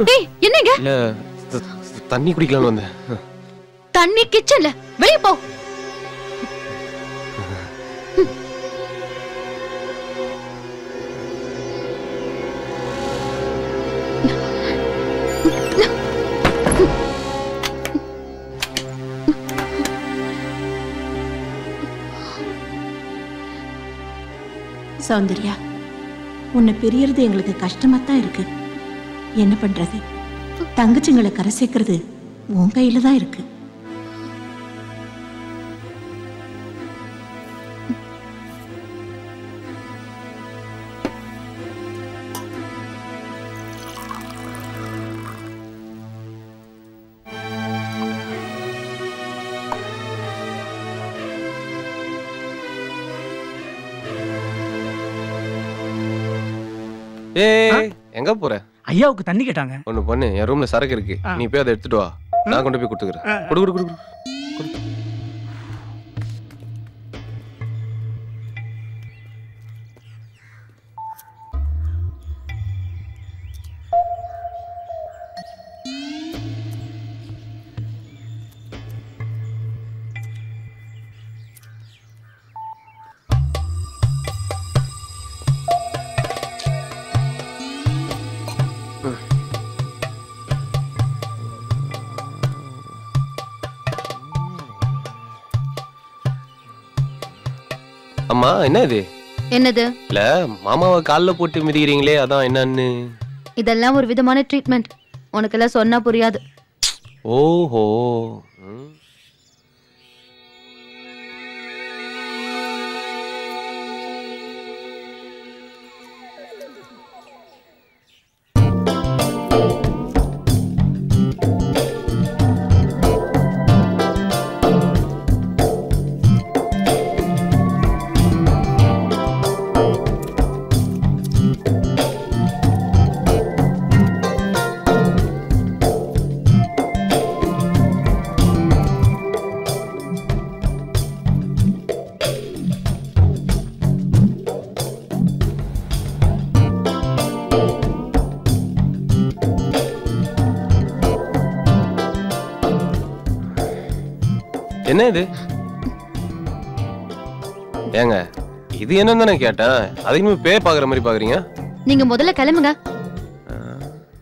டேய் என்னங்க? இல்ல தண்ணி குடிக்கலாம்னு வந்தேன். தண்ணி கிச்சன்ல, வெளிய போ. சௌந்தர்யா, உன்னை பிரியறது எங்களுக்கு கஷ்டமா தான் இருக்கு. என்ன பண்றது? தங்கச்சிங்களை கரை சேர்க்கறது உன் கையில தான் இருக்கு. எங்க போற? ஐயாவுக்கு தண்ணி கேட்டாங்க. ஒண்ணு பண்ணு, என் ரூம்ல சரக்கு இருக்கு, நீ போய் அதை எடுத்துட்டு வா, நான் கொண்டு போய் கொடுத்துக்கிறேன். குடு குடு குடு. அம்மா என்ன இது? என்னது? இல்ல மாமாவை கால்ல போட்டு மிதிக்கிறீங்களே, அதான் என்னன்னு. இதெல்லாம் ஒரு விதமான ட்ரீட்மெண்ட். உனக்கெல்லாம் சொன்னா புரியாது. ஓஹோ. என்ன இது? ஏங்க இது என்னன்னு தானே கேட்டேன், அதுக்குமே பேய் பாக்குற மாதிரி பாக்குறீங்க. நீங்க முதல்ல கிளம்புங்க.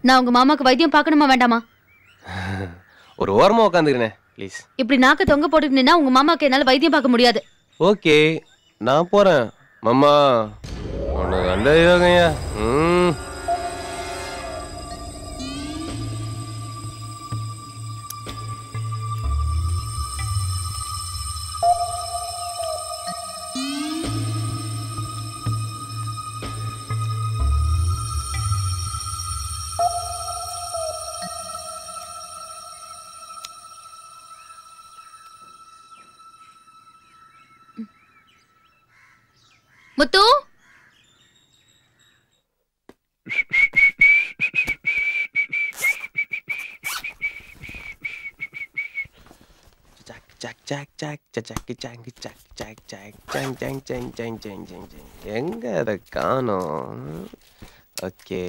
நான் உங்க மாமாக்கு வைத்தியம் பார்க்கணுமா வேண்டாமா? ஒரு ஓரமா உட்காந்துக்கிறேன் ப்ளீஸ். இப்படி நாக்க தொங்க போட்டுட்டு நின்னா உங்க மாமாக்கு என்னால வைத்தியம் பார்க்க முடியாது. ஓகே நான் போறேன், மாமா உனக்கு அந்த யோகையா முத்து எங்க அதை காணோம். Okay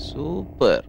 super.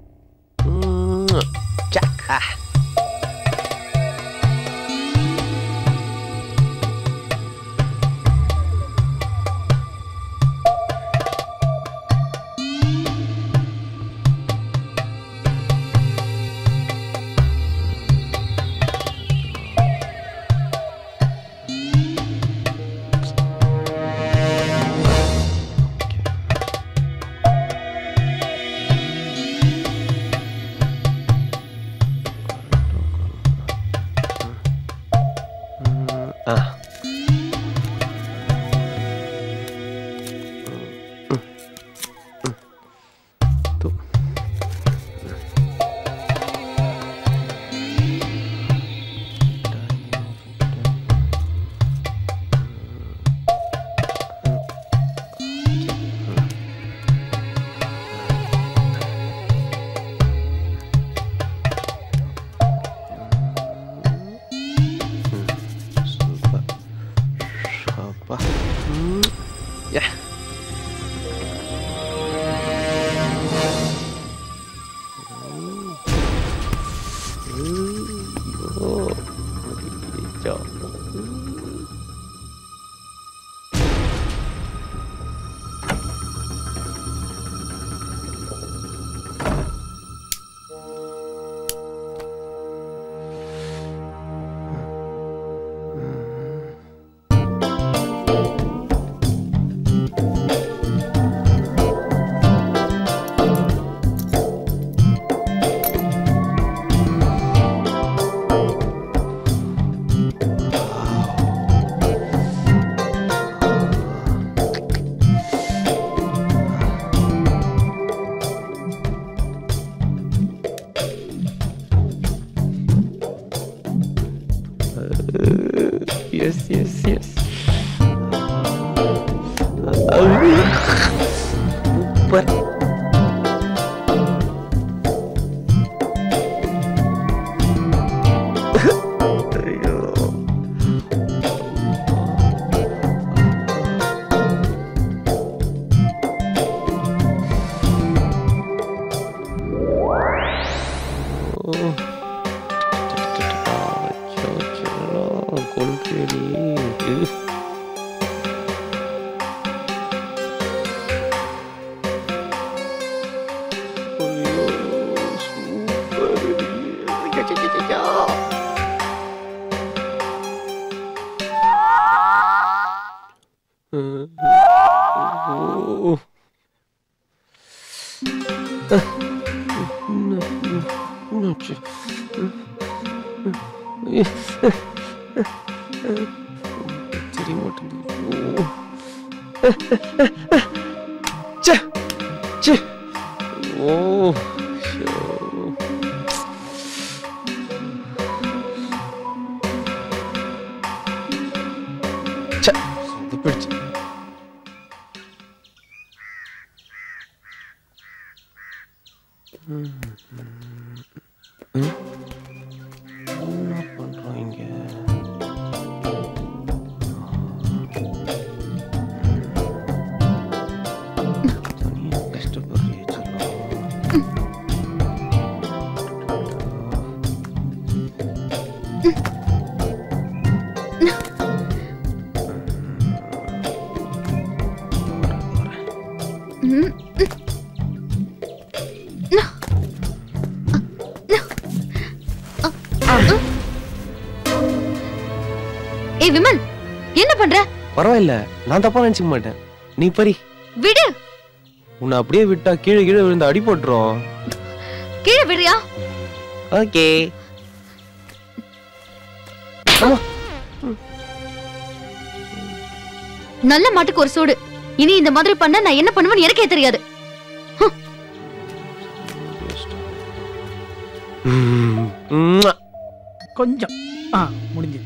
No. ஏய் விமல், என்ன பண்ற? பரவாயில்ல, நான் தப்பா நினைச்சுக்க மாட்டேன். நீ பரி விடு. உன்னை அப்படியே விட்டா கீழே கீழே விழுந்து அடி போட்டுரும். கீழே விடுறியா? ஓகே. நல்ல மாட்டுக்கு ஒரு சூடு. இனி இந்த மாதிரி பண்ண நான் என்ன பண்ணுவேன்னு எனக்கே தெரியாது. கொஞ்சம் முடிஞ்சு.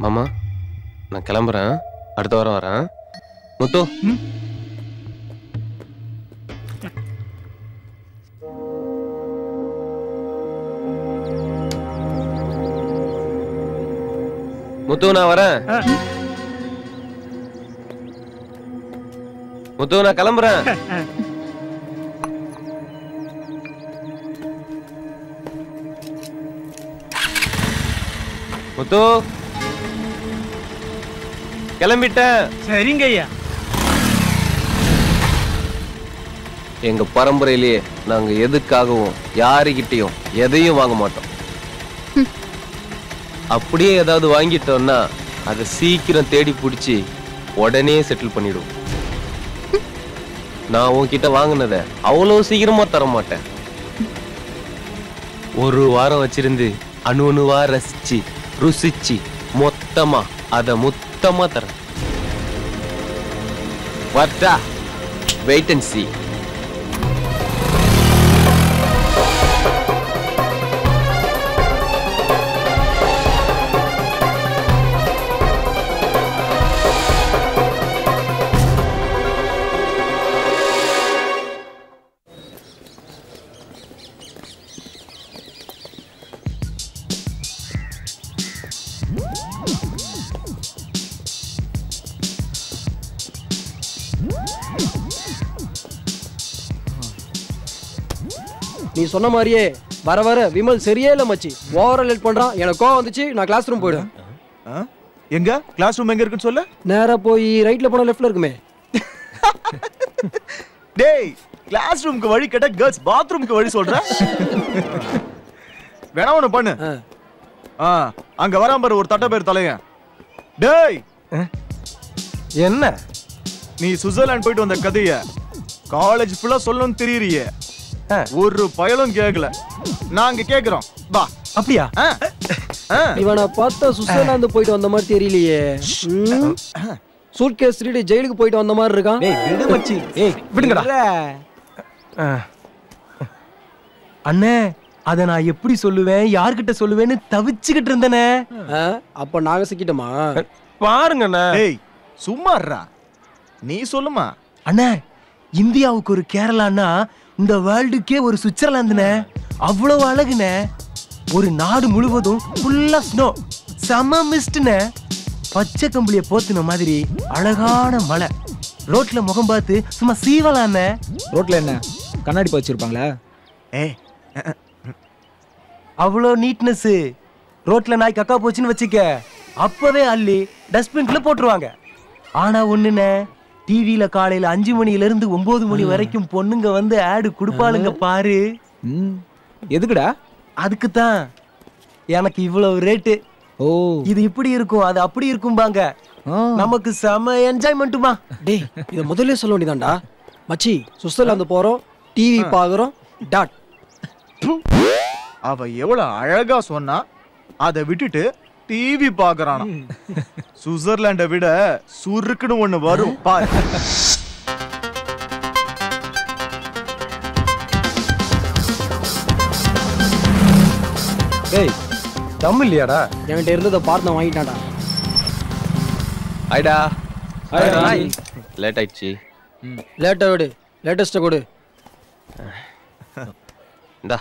மாமா, நான் கிளம்புறேன். அடுத்த வாரம் வரேன். முத்து, முத்து நான் வரேன். முத்து நான் கிளம்புறேன். முத்து கிளம்பிட்டேன். சரிங்க ஐயா. எங்க பரம்பரையிலேயே நாங்க எதுக்காகவும் யாருகிட்டையும் எதையும் வாங்க மாட்டோம். அப்படியே ஏதாவது வாங்கிட்டோம்னா அதை சீக்கிரம் தேடி பிடிச்சி உடனே செட்டில் பண்ணிடுவோம். நான் உன்கிட்ட வாங்கினத அவ்வளவு சீக்கிரமா தர மாட்டேன். ஒரு வாரம் வச்சிருந்து அணு அணுவா ரசிச்சு ருசிச்சு மொத்தமா அத மொத்தமா தரேன். வாட்டா, வெயிட் அண்ட் see. நீ சொன்ன மாதிரியே வர வர விமல் சரியே இல்ல மச்சி. ஓவரா லேட் பண்றான். எனக்கு கோவம் வந்துச்சு. நான் கிளாஸ் ரூம் போயிடுவேன். எங்க கிளாஸ் ரூம் எங்க இருக்குன்னு சொல்ல? நேரா போய் ரைட்ல போனா லெஃப்ட்ல இருக்குமே. டேய், கிளாஸ் ரூமுக்கு வழி கேட்டா கேர்ள்ஸ் பாத்ரூமுக்கு வழி சொல்ற? வேணா ஒண்ணு பண்ணு. அங்க வராம பாரு ஒரு தட்ட பேர் தலையன். டேய், என்ன நீ சுவிட்சர்லாந்து போயிட்டு வந்த கதைய காலேஜ் ஃபுல்லா சொல்லணும்னு தெரியறியே. ஒரு பயலும் கேட்கல. நாங்க கேக்குறோம். வா. அப்படியா? இவனை பார்த்தா சுவிட்சர்லாந்து போயிட்டு வந்த மாதிரி தெரியலையே. சூட்கேஸ் திருடி ஜெயிலுக்கு போயிட்டு வந்த மாதிரி இருக்கான். டேய் விடு மச்சி. ஏய் விடுங்கடா. அண்ணே, அத நான் எப்படி சொல்லுவேன், யார்கிட்ட சொல்லுவேன்னு தவிச்சுக்கிட்டு இருந்தனே. அப்ப நாங்க சிக்கிட்டோமா? பாருங்க அண்ணா. டேய் சும்மா இருடா. நீ சொல்லுமா. அண்ணே, இந்தியாவுக்கு ஒரு கேரளான்னா இந்த வேர்ல்டுக்கே ஒரு சுவிட்சர்லாந்துனே. அவ்வளவு அழகுனே. ஒரு நாடு முழுவதும் ஃபுல்லா ஸ்னோ, செம மிஸ்ட்னே. பச்சை கம்பளிய போத்துன மாதிரி அழகான மலை. ரோட்ல முகம் பார்த்து சும்மா சீவலானே. ரோட்ல என்ன கண்ணாடி வச்சிருப்பாங்களா? அவ்வளோ நீட்னஸ். ரோட்ல நாய் கக்கா போச்சுன்னு வச்சுக்க, அப்பவே அள்ளி டஸ்ட்பின்ல போட்டுருவாங்க. ஆனா ஒண்ணுனே, டிவில காலையில 5 மணில இருந்து 9 மணி வரைக்கும் பொண்ணுங்க வந்து ஆடு குடுப்பாளுங்க பாரு. எதுக்குடா? அதுக்கு தான் எனக்கு இவ்வளவு ரேட்டு. ஓ, இது இப்படி இருக்கும், அது அப்படி இருக்கும்பாங்க. நமக்கு செம என்ஜாய்மெண்ட்டுமா. டேய், இத முதல்ல சொல்ல வேண்டியதான்டா. மச்சி, சுவிட்சர்லாந்து போறோம், டிவி பாக்குறோம், டாட். அவ எவ்வளவு அழகா சொன்னா, அதை விட்டுட்டு டிவி பாக்குறானா. சுவிட்சர்லாண்டை விட சுருக்குன்னு ஒண்ணு வரும் பாரு. டேய், தம் இல்லையாடா? என்கிட்ட இருந்ததை பார்த்து வாங்கிட்டான்டா. ஹாய்டா. ஹாய். லேட் ஆயிடுச்சு. லேட்டா விடு, லேட்டஸ்ட கொடு. இந்தா.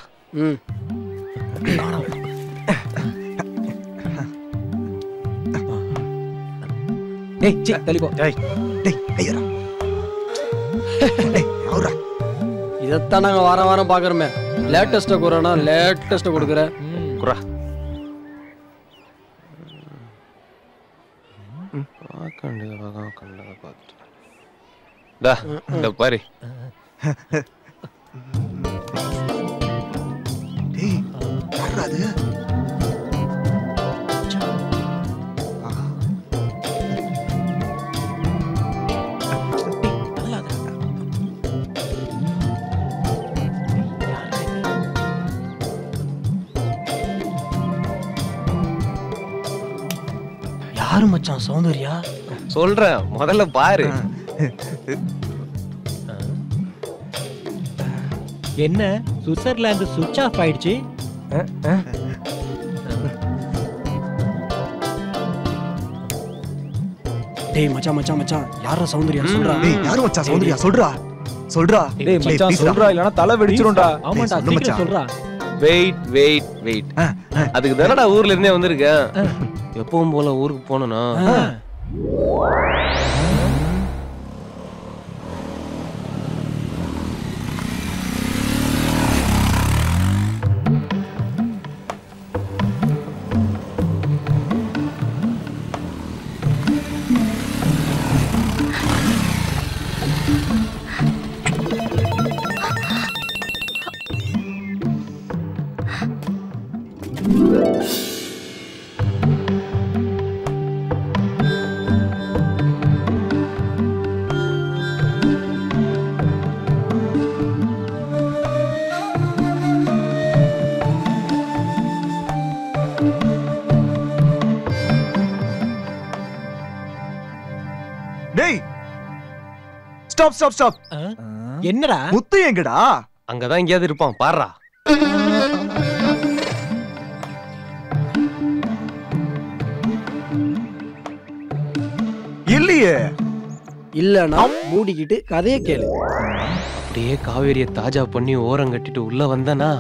டேய் சி தள்ளி போ. டேய் டேய் கையறா. டேய் அவரா. இதத்தான் நாங்க வாரம் வாரம் பாக்குறோமே. லேட்டஸ்ட குறனா லேட்டஸ்ட கொடுக்குற. குறா. கண்ட பார்த்துட்டு டா இந்த பாரு. டேய் யாரா அது? யாரு மச்சான் சௌந்தர்யா? சொல்றேன் முதல்ல பாரு. என்ன சுவிட்சர்லாந்து சுவிட்ச் ஆஃப் ஆயிடுச்சு? டேய் மச்சான் மச்சான் மச்சான் யாரா சௌந்தர்யா சொல்றா? டேய் யாரு மச்சான் சௌந்தர்யா சொல்றா சொல்றா. டேய் மச்சான் சொல்றா இல்லனா தலை வெடிச்சிரும்டா. ஆமாடா சீக்கிரம் சொல்றா. Wait wait wait. அதுக்கு தானடா ஊர்ல இருந்தே வந்திருக்கேன். எப்பவும் போல ஊருக்கு போனனா டேய் ஸ்டாப் ஸ்டாப் ஸ்டாப். என்னடா முத்து எங்கடா? அங்கதான் எங்கேயாவது இருப்பான் பாருடா. இல்லையே. இல்லனா மூடிக்கிட்டு கதையை கேளு. அப்படியே காவேரியை தாஜா பண்ணி ஓரம் கட்டிட்டு உள்ள வந்தனா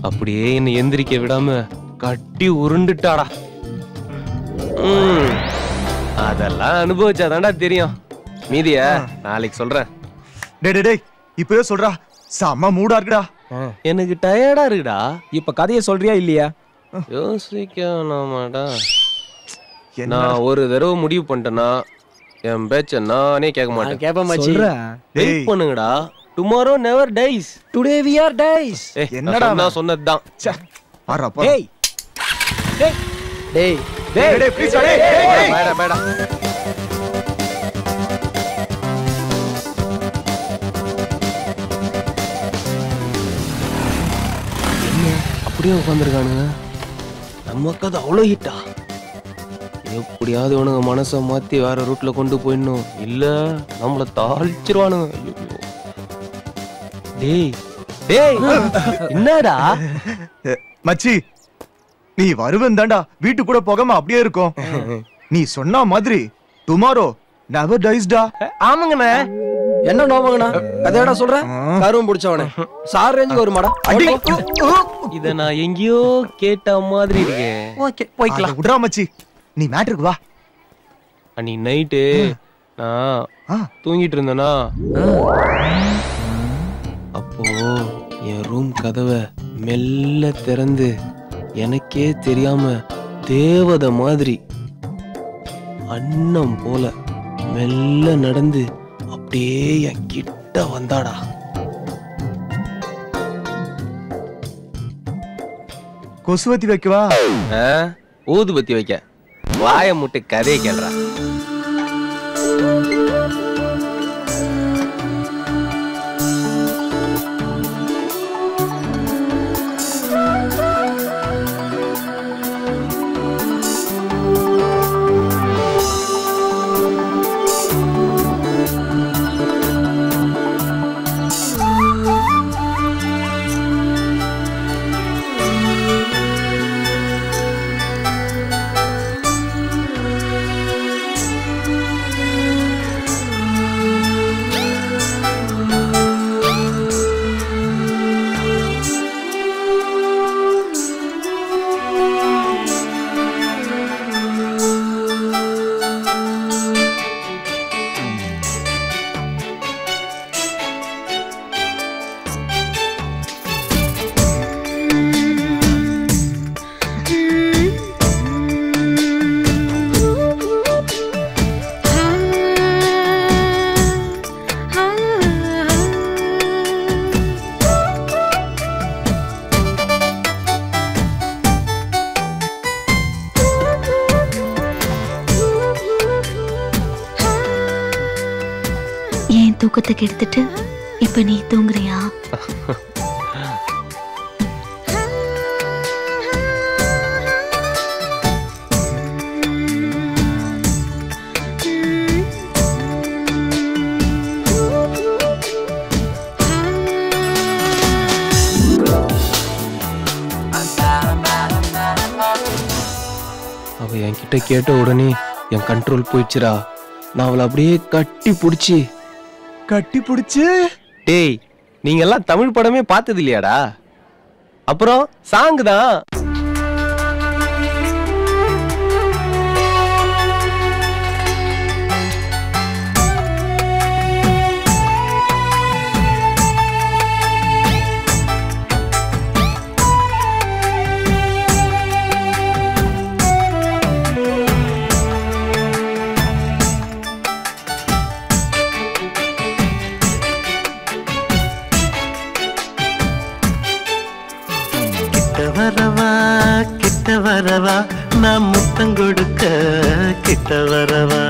அப்படியே என்னை எந்திரிக்க விடாம கட்டி உருண்டுட்டாடா. அதெல்லாம் அனுபவிச்சாதான்டா தெரியும். மீதிய நாளைக்கு சொல்றேன். டேய் டேய் டேய் இப்பவே சொல்றா. செம்ம மூடா இருக்குடா. எனக்கு டயர்டா இருக்குடா. இப்ப கதையை சொல்றியா இல்லையா? யோசிக்கணுமாடா. நான் ஒரு தடவை முடிவு பண்ணிட்டேன்னா என் பேச்ச நானே கேட்க மாட்டேன். கேப்ப மச்சி. வெயிட் பண்ணுங்கடா. Tomorrow never dies. Today we are dies. என்னடா நான் சொன்னதுதான். ஆறாப்பா. டேய் டேய் டேய் டேய் டேய் ப்ளீஸ் டேய் டேய் மேடா மேடா. என்ன அப்படியே உட்கார்ந்திருக்கானுங்க? நமக்கு அது அவ்வளோ ஹிட்டா? எப்படியாவது இவனுங்க மனசை மாத்தி வேற ரூட்ல கொண்டு போயிடணும். இல்ல நம்மள தாளிச்சிருவானுங்க. டேய் டேய் என்னடா மச்சி நீ வருவன் தாண்டா. வீட்டு கூட போகாம அப்படியே இருக்கும். நீ சொன்ன மாதிரி டுமாரோ நெவர் டைஸ்டா. ஆமாங்கண்ணே. என்ன நோவங்கண்ணா? கதையடா சொல்றேன். கருவம் பிடிச்சவனே சார் ரேஞ்சுக்கு ஒரு மாடா. இத நான் எங்கேயோ கேட்ட மாதிரி இருக்கே. ஓகே போய்க்கலாம். விடுறா மச்சி நீ மேட்ருக்கு வா. அன்னைக்கு நைட்டு நான் தூங்கிட்டு இருந்தேனா அப்போ என் ரூம் கதவை மெல்ல திறந்து எனக்கே தெரியாம தேவதை மாதிரி அன்னம் போல மெல்ல நடந்து அப்படியே என் கிட்ட வந்தாடா. கொசுவத்தி வைக்கவா? ஊதுபத்தி வைக்க. வாய முட்டு கதையை கேள்றா. தூக்கத்துக்கு எடுத்துட்டு இப்ப நீ தூங்குறியா? அவ என்கிட்ட கேட்ட உடனே என் கண்ட்ரோல் போயிடுச்சுடா. நான் அவளை அப்படியே கட்டி புடிச்சு டேய், நீங்க எல்லாம் தமிழ் படமே பார்த்தது இல்லையாடா? அப்புறம் சாங் தான். கிட்ட வரவா நான் முத்தம் கொடுக்க கிட்ட வரவா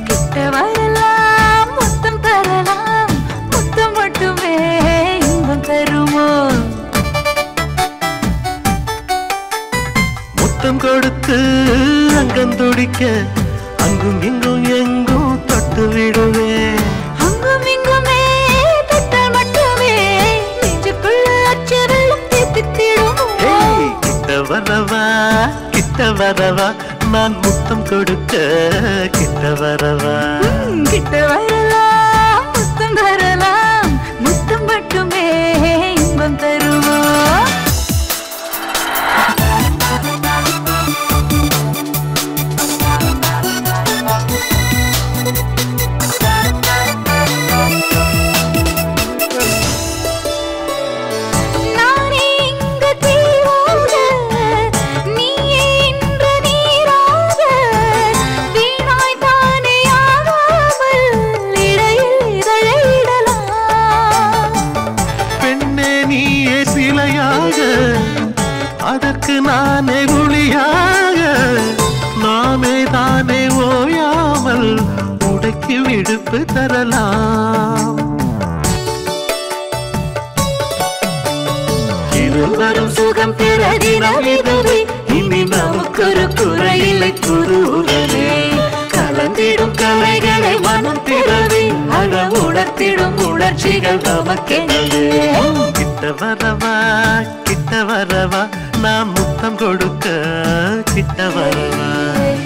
கிட்ட வரலாம் முத்தம் தரலாம் முத்தம் மட்டுமே இன்பம் தருமோ முத்தம் கொடுத்து அங்கம் துடிக்க அங்கும் இங்கும் எங்கும் தொட்டு விடுவேன் அங்கும் இங்குமே தொட்டால் மட்டுமே நெஞ்சுக்குள்ள அச்சரலும் தித்தித்திடுமோ கிட்ட வரவா நான் முத்தம் கொடுக்க கிட்ட வரவா கிட்ட வரலாம் முத்தம் தரலாம் முத்தம் மட்டுமே இன்பம் தருமோ அதற்கு நானே குழியாக நாமே தானே ஓயாமல் உடைக்கு விடுப்பு தரலாம் இருவரும் சுகம் பிறதினவிதவே இனி நமக்கொரு குறையில்லை குருவுடனே கலந்திடும் கலைகளை மனம் திறவே அழ உணர்த்திடும் உணர்ச்சிகள் நமக்கெனவே கிட்ட வரவா நான் முத்தம் கொடுக்க கிட்ட வரவா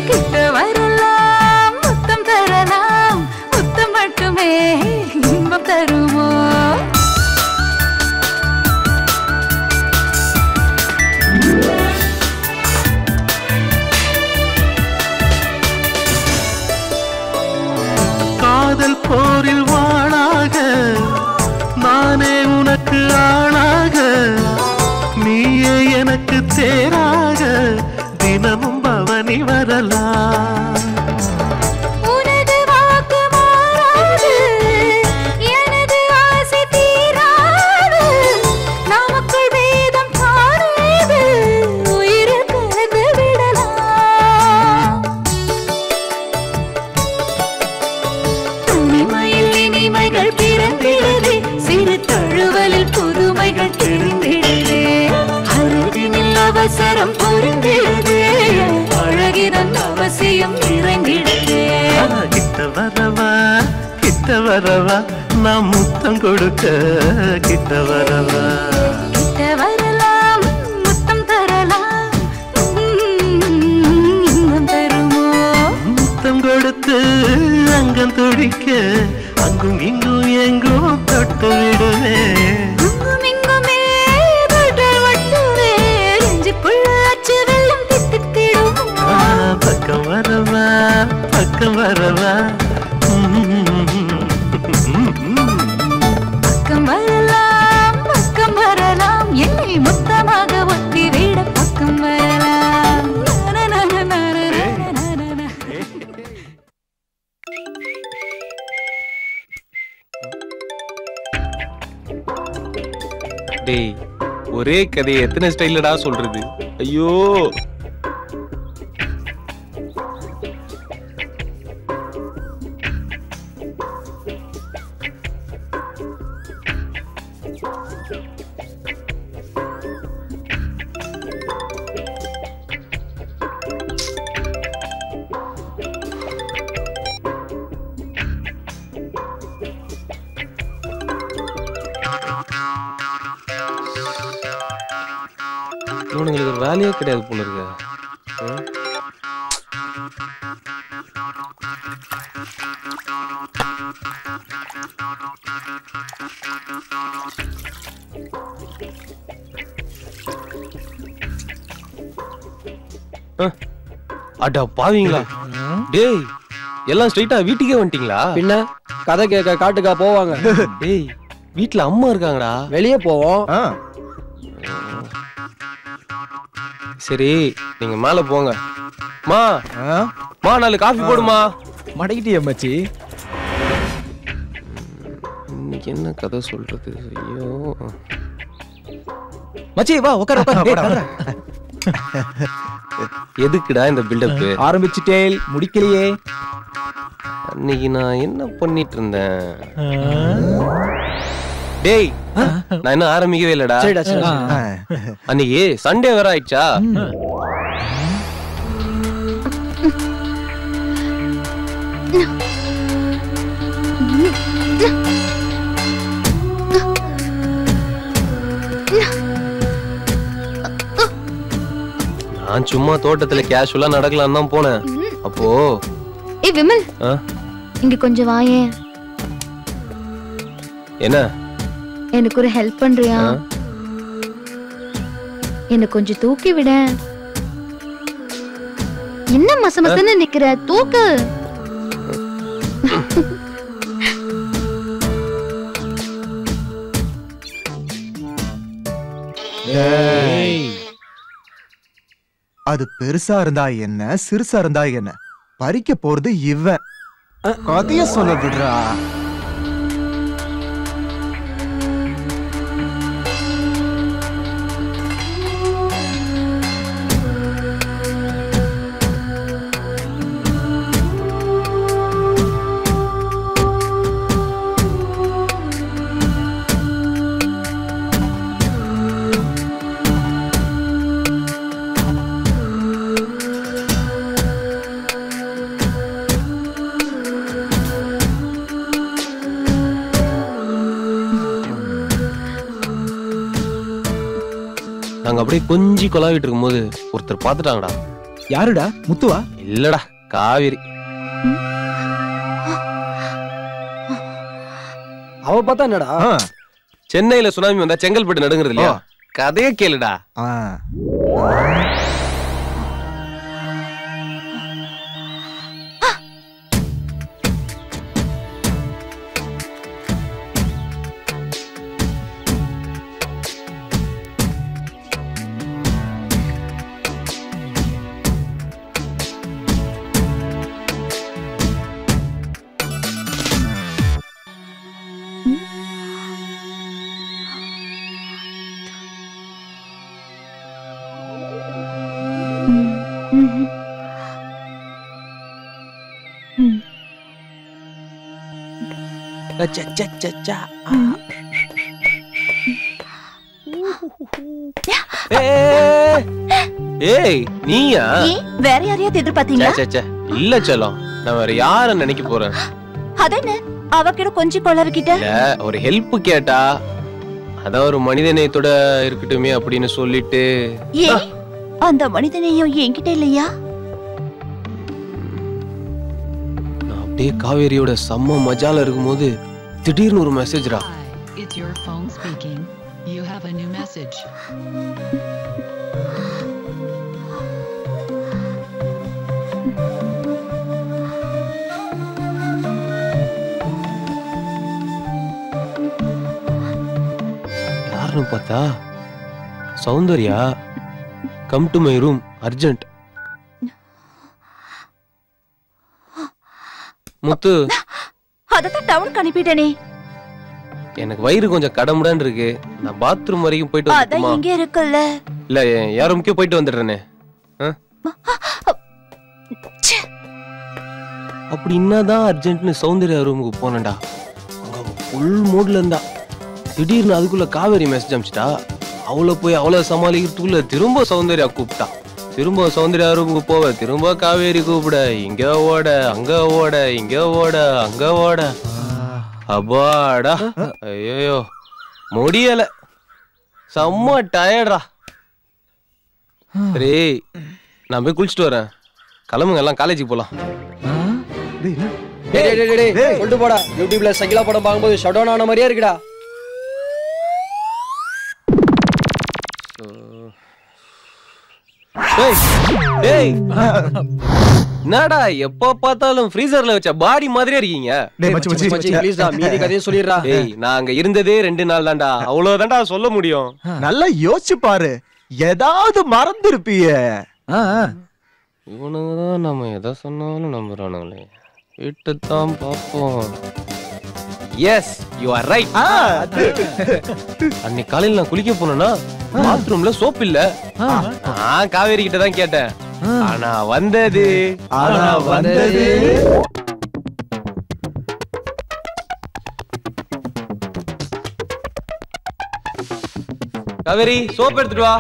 கிட்ட வரலாம் முத்தம் தரலாம் முத்தம் மட்டுமே இன்பம் தருமோ காதல் போரில் வாழாக நானே உனக்கு ஆளாக நீயே எனக்கு தேராக தினமும் பவனி வரலாம் உனது வாக்கு மாறாது எனது ஆசை தீராது நமக்குள் வேதம் காணாது உயிரில் கலந்து விடலாம் தனிமையில் இனிமைகள் பிறந்திடுதே சிறு தழுவலில் புதுமைகள் தெரிந்திடுதே அருகினில் அவசரம் புரிந்திடுதே அழகிதன் அவசியம் இறங்கிடுதே கிட்ட வரவா நான் முத்தம் கொடுக்க கிட்ட வரவா கிட்ட வரலாம் முத்தம் தரலாம் இன்பம் தருமோ முத்தம் கொடுத்து அங்கம் துடிக்க அங்கும் இங்கும் எங்கும் தொட்டு விடுவேன் அங்கும் இங்குமே தொட்டால் மட்டுமே நெஞ்சுக்குள்ள அச்சு வெள்ளம் தித்தித்திடுமோ பக்கம் வரவா பக்கம் வரவா பக்கம் வரலாம் என்னை மொத்தமாக ஒத்தி விட பக்கம் வரலாம் டேய், ஒரே கதையை எத்தனை ஸ்டைலடா சொல்றது? ஐயோ இவனுங்களுக்கு ஒரு வேலையே கிடையாது போல இருக்கு. அடா பாவீங்களா டேய், எல்லாம் ஸ்ட்ரைட்டா வீட்டுக்கே வந்துட்டீங்களா? பின்ன கதை கேட்க காட்டுக்கா போவாங்க? டேய் வீட்ல அம்மா இருக்காங்கடா. வெளியே போவோம். சரி நீங்க மேல போங்க. மா 4 காஃபி போடுமா. மடக்கிட்டியா மச்சி? இன்னைக்கு என்ன கதை சொல்றது? ஐயோ மச்சி வா உட்கார. எதுக்குடா இந்த பில்டப்? ஆரம்பிச்சிட்டேல் முடிக்கலையே. அன்னைக்கு நான் என்ன பண்ணிட்டு இருந்தேன்? டேய் நான் என்ன ஆரம்பிக்கவே இல்லடா. அன்னைக்கு சண்டே வேற ஆயிடுச்சா? நான் சும்மா தோட்டத்துல கேஷுவலா நடக்கலாம் தான் போனேன். அப்போ ஏய் விமல், இங்க கொஞ்சம் வாயேன். என்ன? எனக்கு ஒரு ஹெல்ப் பண்றியா? என்ன கொஞ்சம் தூக்கி விட. என்ன மசமசன்னு நிக்கிற? தூக்கு. அது பெருசா இருந்தா என்ன, சிறுசா இருந்தா என்ன, பறிக்க போறது இவன். கதைய சொல்ல விடுறா. நாங்க அப்படியே கொஞ்சி கொலாவிட்டு இருக்கும்போது ஒருத்தர் பாத்துட்டாங்கடா. யாருடா? முத்துவா? இல்லடா, காவேரி. அவ பார்த்தா என்னடா? சென்னையில சுனாமி வந்தா செங்கல்பட்டு நடுங்கிறது இல்லையா? கதைய கேளுடா. ஏய் நீயா? வேற யாரையாவது எதிர்பார்த்தீங்களா? இல்ல செல்லம், நான் வேற யார நினைக்க போறேன். அதென்ன அவகிட்ட கொஞ்சம் கொளறிக்கிட்ட? இல்ல, ஒரு ஹெல்ப் கேட்டா அதான் ஒரு மனிதநேயத்தோட இருக்கட்டுமே அப்படின்னு சொல்லிட்டு. ஏன் அந்த மனிதநேயம் என்கிட்ட இல்லையா? நான் அப்படியே காவேரியோட செம்ம மஜால இருக்கும்போது திடீர்னு ஒரு மெசேஜ்ரா. It's your phone speaking. You have a new message. யாருன்னு பார்த்தா Soundarya. Come to my room urgent. Muthu, அதத்தான் டவுனுக்கு அனுப்பிட்டேனே. எனக்கு வயிறு கொஞ்சம் கடமுடான்னு இருக்கு. நான் பாத்ரூம் வரைக்கும் போயிட்டு அதான் வந்துட்டுமா? இங்க இருக்குல்ல. இல்ல, யாரும் முக்கிய போயிட்டு வந்துடுறேனே. அப்படி என்னதான் அர்ஜென்ட்னு சௌந்தர்யா ரூமுக்கு போனேன்டா. அங்க ஃபுல் மூட்ல இருந்தா. திடீர்னு அதுக்குள்ள காவேரி மெசேஜ் அனுப்பிச்சிட்டா. அவளை போய் அவளை சமாளிக்கிறதுக்குள்ள திரும்ப சௌந்தர்யா கூப்பிட்டா. திரும்ப சௌந்தர்யா ரூமுக்கு போவ, திரும்ப காவேரி கூப்பிட. இங்க ஓட, அங்க ஓட, இங்க ஓட, அங்க ஓட. அப்பாடா, ஐயோ முடியல. செம்ம டயர்டா. சரி நான் போய் குளிச்சுட்டு வரேன். கிளம்புங்க எல்லாம் காலேஜுக்கு போலாம். கொண்டு போடா. யூடியூப்ல சகிலா படம் பார்க்கும்போது ஷட் டவுன் ஆன மாதிரியே இருக்குடா. என்னடா எப்ப பார்த்தாலும் ஃப்ரீசர்ல வச்ச பாடி மாதிரியே இருக்கீங்க. ப்ளீஸ் டா மீதி கதையை சொல்லிடுறா. டேய் நான் அங்க இருந்ததே 2 நாள் தான்டா. அவ்வளவுதான்டா சொல்ல முடியும். நல்லா யோசிச்சு பாரு, ஏதாவது மறந்துருப்பியே. இவனுங்கதான் நம்ம எதை சொன்னாலும் நம்புறானுங்களே. விட்டுத்தான் பார்ப்போம். Yes you are right. அன்னைக்கு காலையில நான் குளிக்க போனேன்னா பாத்ரூம்ல சோப் இல்ல. காவேரி கிட்ட தான் கேட்டேன். ஆனா வந்தது காவேரி சோப் எடுத்துட்டு வா.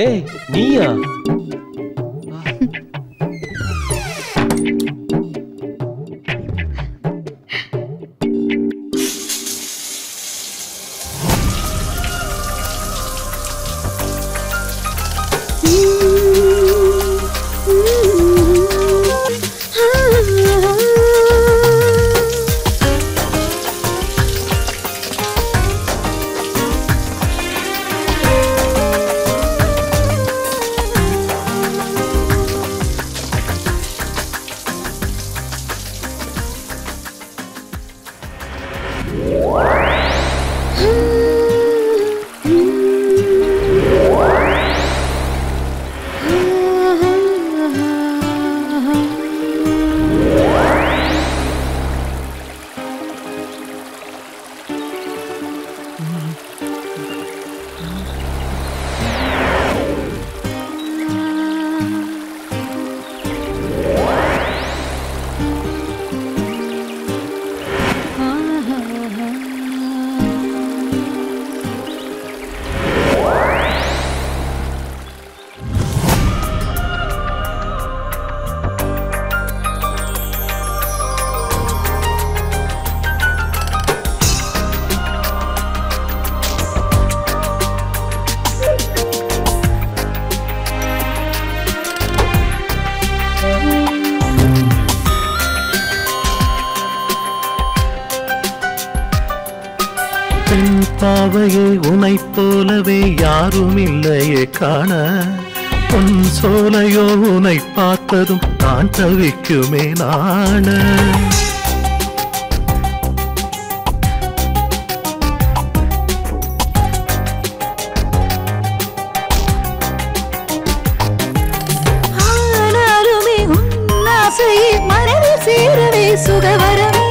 ஏய் நீயா? பாவையே உனை போலவே யாரும் இல்லையே காண. பொன் சோலையோ உனை பார்த்ததும் நான் தவிக்குமே நாண. ஆனாலுமே உன்னாசையை மனதில் சேரவே சுகவரமே.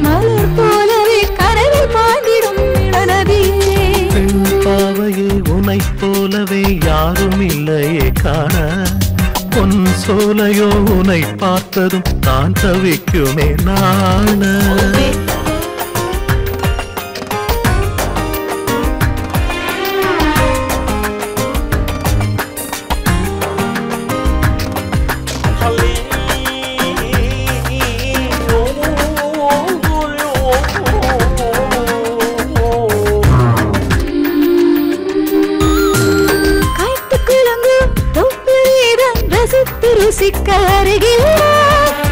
மலர் போலவே கனவில் பாண்டிடும் இளநதியே. பெண் பாவையே உனை போலவே யாரும் இல்லையே காண. பொன் சோலையோ உனை பார்த்ததும் நான் தவிக்குமே நாண. ருசிக்க அருகில்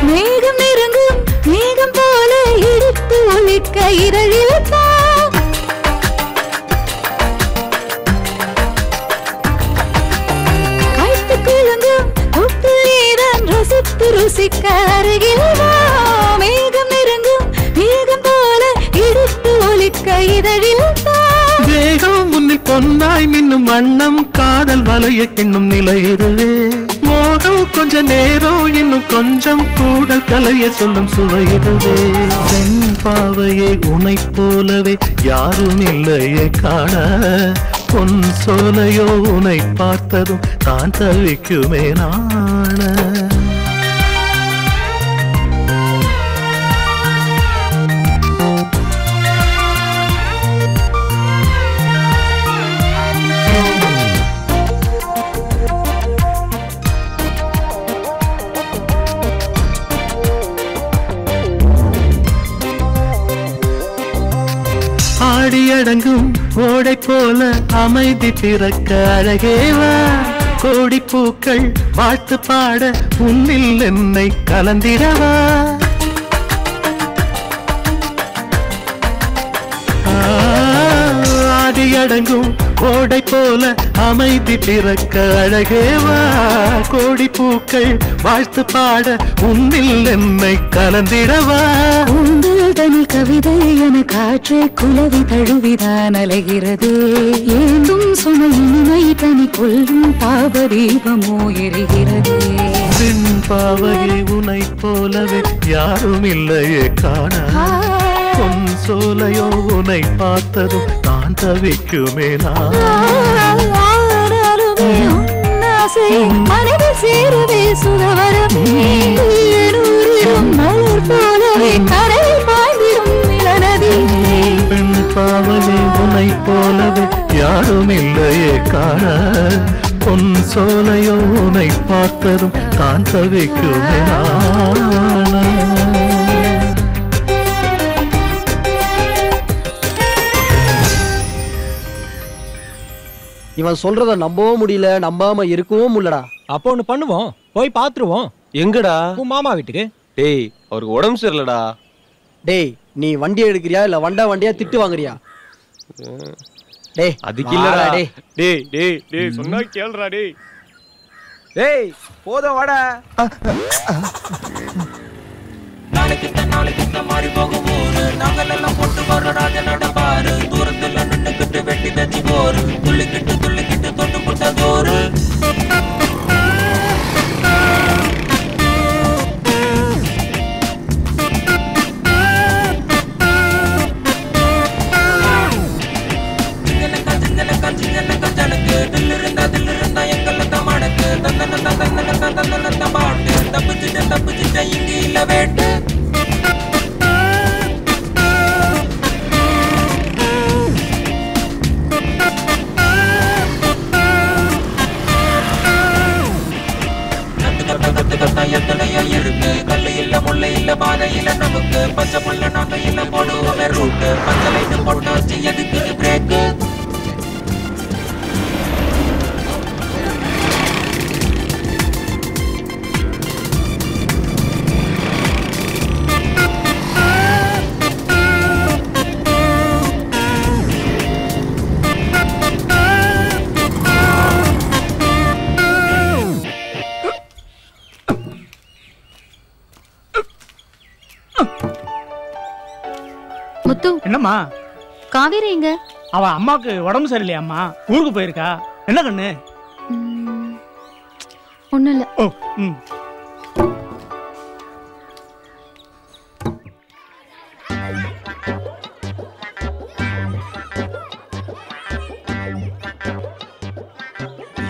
மேகம் நெருங்கும் மேகம் போல இடித்து ஒழிக்க இரழில் கைத்து குழங்கும் தொப்பில்தான் ரசித்து ருசிக்க அருகில் மேகம் நெருங்கும் மேகம் போல இடித்து ஒழிக்க இதழில் வேகம் முன்னில் பொன்னாய் மின்னும் வண்ணம் காதல் வலைய கிண்ணும் நிலை இதுவே. மோகம் கொஞ்ச நேரம் இன்னும் கொஞ்சம் கூடல் கலைய சொல்லும் சுவை இதுவே. பெண் பாவையே உனை போலவே யாரும் இல்லையே காண. பொன் சோலையோ உனை பார்த்ததும் தான் தவிக்குமே நாண. அடங்கும் ஓடை போல அமைதி பிறக்க அழகேவா கோடி பூக்கள் வாழ்த்து பாட உன்னில் என்னை கலந்திடவா ஆடி அடங்கும் ஓடை போல அமைதி பிறக்க அழகேவா கோடி பூக்கள் வாழ்த்து பாட உன்னில் என்னை கலந்திடவா உங்கள் தனி கவிதை என காற்றை குலவி தழுவிதான் அலைகிறது ஏந்தும் சுமை இனிமை தனி கொள்ளும் பாவதீபமோ எரிகிறது பின் பாவையை உனை போலவே யாரும் இல்லையே காண பொன் சோலையோ உனை பார்த்ததும் நான் தவிக்குமே மனதில் சேருவே சுதவரமே மலர் போலவே கரை பாய்ந்திடும் நிலநதி பெண் பாவனை உனை போலவே யாரும் இல்லையே காண பொன் சோலையோ உனை பார்த்ததும் தான் தவிக்குமே இவன் சொல்றத நம்பவும் முடியல நம்பாம இருக்கவும் முடியலடா. அப்போ ஒண்ணு பண்ணுவோம், போய் பாத்துருவோம். எங்கடா? உன் மாமா வீட்டுக்கு. டேய் அவருக்கு உடம்பு சரியில்லடா. டேய் நீ வண்டி எடுக்கிறியா இல்ல வண்டியா திட்டு வாங்குறியா? டேய் அதுக்கு இல்லடா. டேய் டேய் டேய் சொன்னா கேளுடா டேய். டேய் போதும் வாடா. நாளைக்கு மாறி போகும் ஊரு நாங்கள் எல்லாம் போட்டு வர ராஜனோட பாரு தூரத்துல நின்னுக்கிட்டு வெட்டி வச்சு போரு துள்ளிக்கிட்டு தொட்டு போட்ட தோறு தில்லு இருந்தா எங்கள மடக்கு தந்தன பாட்டு தப்பிச்சுட்ட இங்க இல்ல வேட்டு எத்தனையோ இருக்கு கல்லு இல்ல முல்லை இல்ல பாதை இல்ல நமக்கு பச்சை புள்ள நாங்க இல்ல போடுவோமே ரூட்டு பச்சை லைட்டு போட்டாச்சு எதுக்கு பிரேக்கு முத்து என்னம்மா காவேரி எங்க? அவ அம்மாக்கு உடம்பு சரியில்லையாம்மா, ஊருக்கு போயிருக்கா. என்ன கண்ணு? ஒண்ணும் இல்ல. ஓ ம்.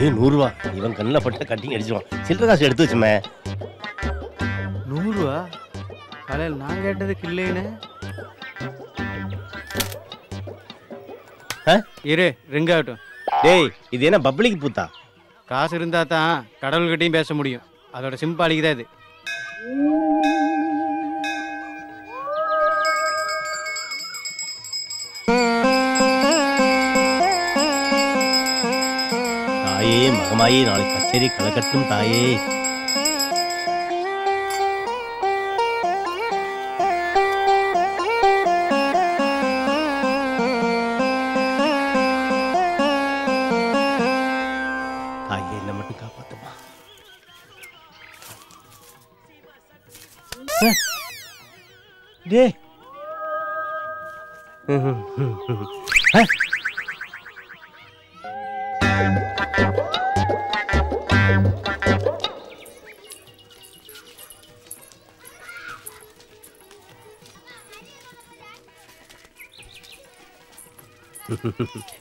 இது 100 ரூபா. இவன் கண்ணில் பட்ட கட்டிங் அடிச்சுவான். சில்லற காசு எடுத்து வச்சுமே. 100 ரூபா காலையில் நான் கேட்டதுக்கு இல்லைன்னு. இரு ரிங் ஆகட்டும். டேய் இது என்ன பப்ளிக் பூத்தா? காசு இருந்தா தான் கடவுள்கிட்டையும் பேச முடியும். அதோட சிம்பாலிக்கு தான் இது. தாயே மகமாயே நாளைக்கு கச்சேரி கலக்கட்டும் தாயே. தாயே என்ன மட்டும் காப்பாத்துமா. டேய்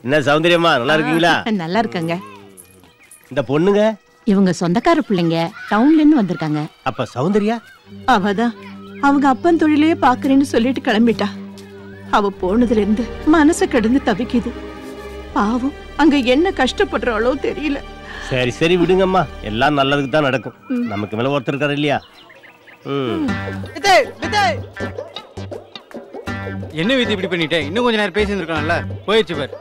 என்ன சௌந்தரியம்மா நல்லா இருக்கீங்களா? நல்லா இருக்காங்க. இந்த பொண்ணுங்க இவங்க சொந்தக்கார பிள்ளைங்க, டவுன்ல இருந்து வந்திருக்காங்க. அப்ப சௌந்தர்யா அவதான் அவங்க அப்பன் தொழிலையே பாக்குறேன்னு சொல்லிட்டு கிளம்பிட்டா. அவ போனதுல இருந்து மனசு கிடந்து தவிக்குது. பாவம் அங்க என்ன கஷ்டப்படுறாளோ தெரியல. சரி சரி விடுங்கம்மா, எல்லாம் நல்லதுக்கு தான் நடக்கும். நமக்கு மேல ஒருத்தர் இருக்காரு இல்லையா? என்ன விதி இப்படி பண்ணிட்டேன்? இன்னும் கொஞ்ச நேரம் பேசி இருக்கான்ல, போயிடுச்சு பாரு.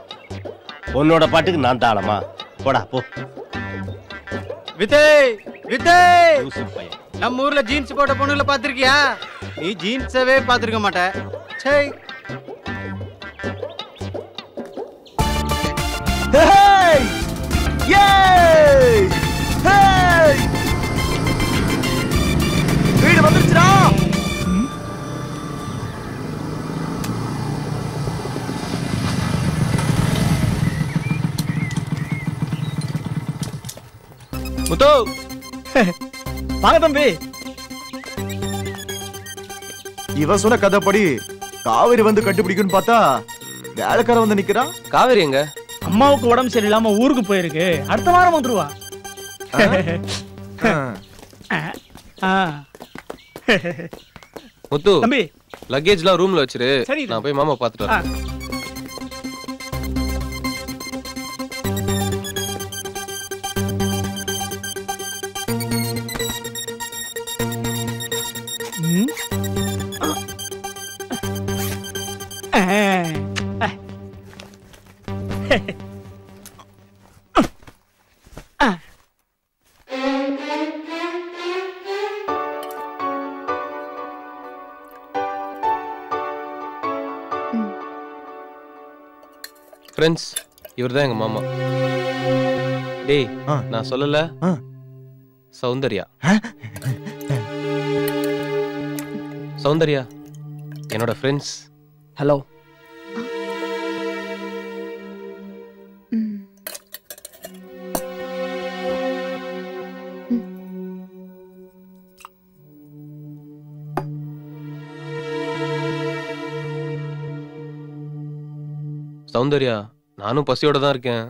உன்னோட பாட்டுக்கு நான் தாளமா? போடா போ. விஜய் விஜய், நம்ம ஊர்ல ஜீன்ஸ் போட்ட பொண்ணுல பாத்திருக்கியா? நீ ஜீன்ஸவே பாத்திருக்க மாட்ட. சை. Hey! Yay! Hey! வீடு வந்துருச்சுடா. முத்து வாங்க தம்பி. இவன் சொன்ன கதைப்படி காவேரி வந்து கண்டுபிடிக்குன்னு பார்த்தா வேலைக்காரன் வந்து நிக்கிறான். காவேரி எங்க? அம்மாவுக்கு உடம்பு சரியில்லாம ஊருக்கு போயிருக்கு. அடுத்த வாரம் வந்துருவா. முத்து தம்பி, லக்கேஜ்லாம் ரூம்ல வச்சிரு. சரி. நான் போய் மாமா பாத்துட்டு வரேன். ஃப்ரெண்ட்ஸ், இவர்தான் எங்க மாமா. டேய், நான் சொல்லல, சௌந்தர்யா. சௌந்தர்யா என்னோட ஃப்ரெண்ட்ஸ். ஹலோ. சௌந்தர்யா, நானும் பசியோட தான் இருக்கேன்.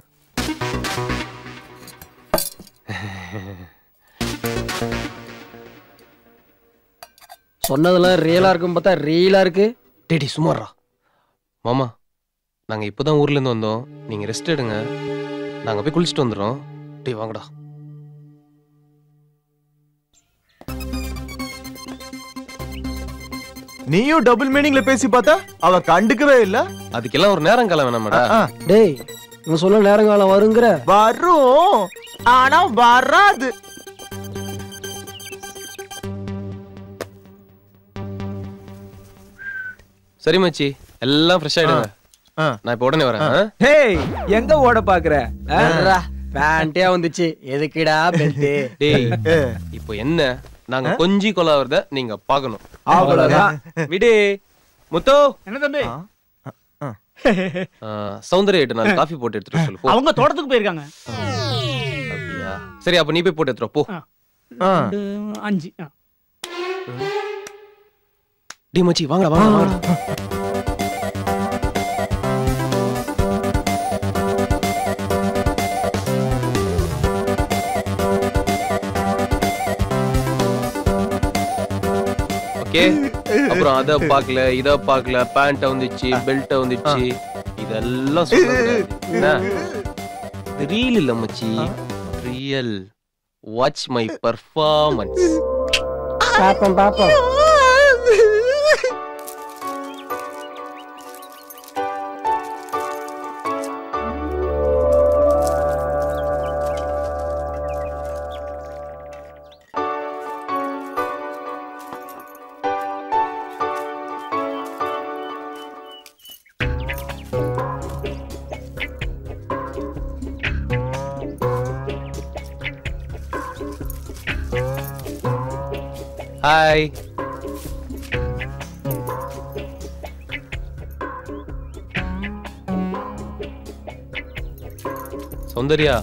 சொன்னதெல்லாம் ரியலா இருக்கும் பார்த்தா ரியலா இருக்கு. டேடி சும்மாறா. மாமா, நாங்க இப்பதான் ஊர்ல இருந்து வந்தோம். நீங்க ரெஸ்ட் எடுங்க, நாங்க போய் குளிச்சுட்டு வந்துடுறோம். டேய் வாங்கடா. நீயும் டபுள் மீனிங்ல பேசி பார்த்தா அவ கண்டுக்கவே இல்ல. அதுக்கெல்லாம் ஒரு நேரம் காலம் வேணாமாடா? டேய், இவன் சொல்ல நேரங்காலம் வருங்கிற. வரும், ஆனா வராது. சரி மச்சி, எல்லாம் ஃப்ரெஷ் ஆயிடுங்க. நான் இப்ப உடனே வரேன். ஹேய், எங்க ஓட பாக்குற? பேண்டே வந்துச்சு, எதுக்குடா பெல்ட்? டேய், இப்போ என்ன, நாங்க கொஞ்சி கொலாவறத நீங்க பார்க்கணும். அவ்வளவுதான். விடு. முத்து. என்ன தம்பி? சௌந்தர்யா நான் காஃபி போட்டு எடுத்துட்டு சொல்லு. போ. அவங்க தோட்டத்துக்கு போயிருக்காங்க. அப்படியா? சரி, அப்ப நீ போய் போட்டு எடுத்துரு போ. 5. டி மச்சி, வாங்கடா வாங்கடா. ஓகே, அப்புறம் அத பாக்கல, இத பாக்கல, பேண்ட் வந்துச்சு, பெல்ட் வந்துச்சு, இதெல்லாம் சொல்லுங்க. ரீல் இல்ல மச்சி, ரியல். Watch my performance. பாப்போம் பாப்போம். ஹாய். சௌந்தர்யா,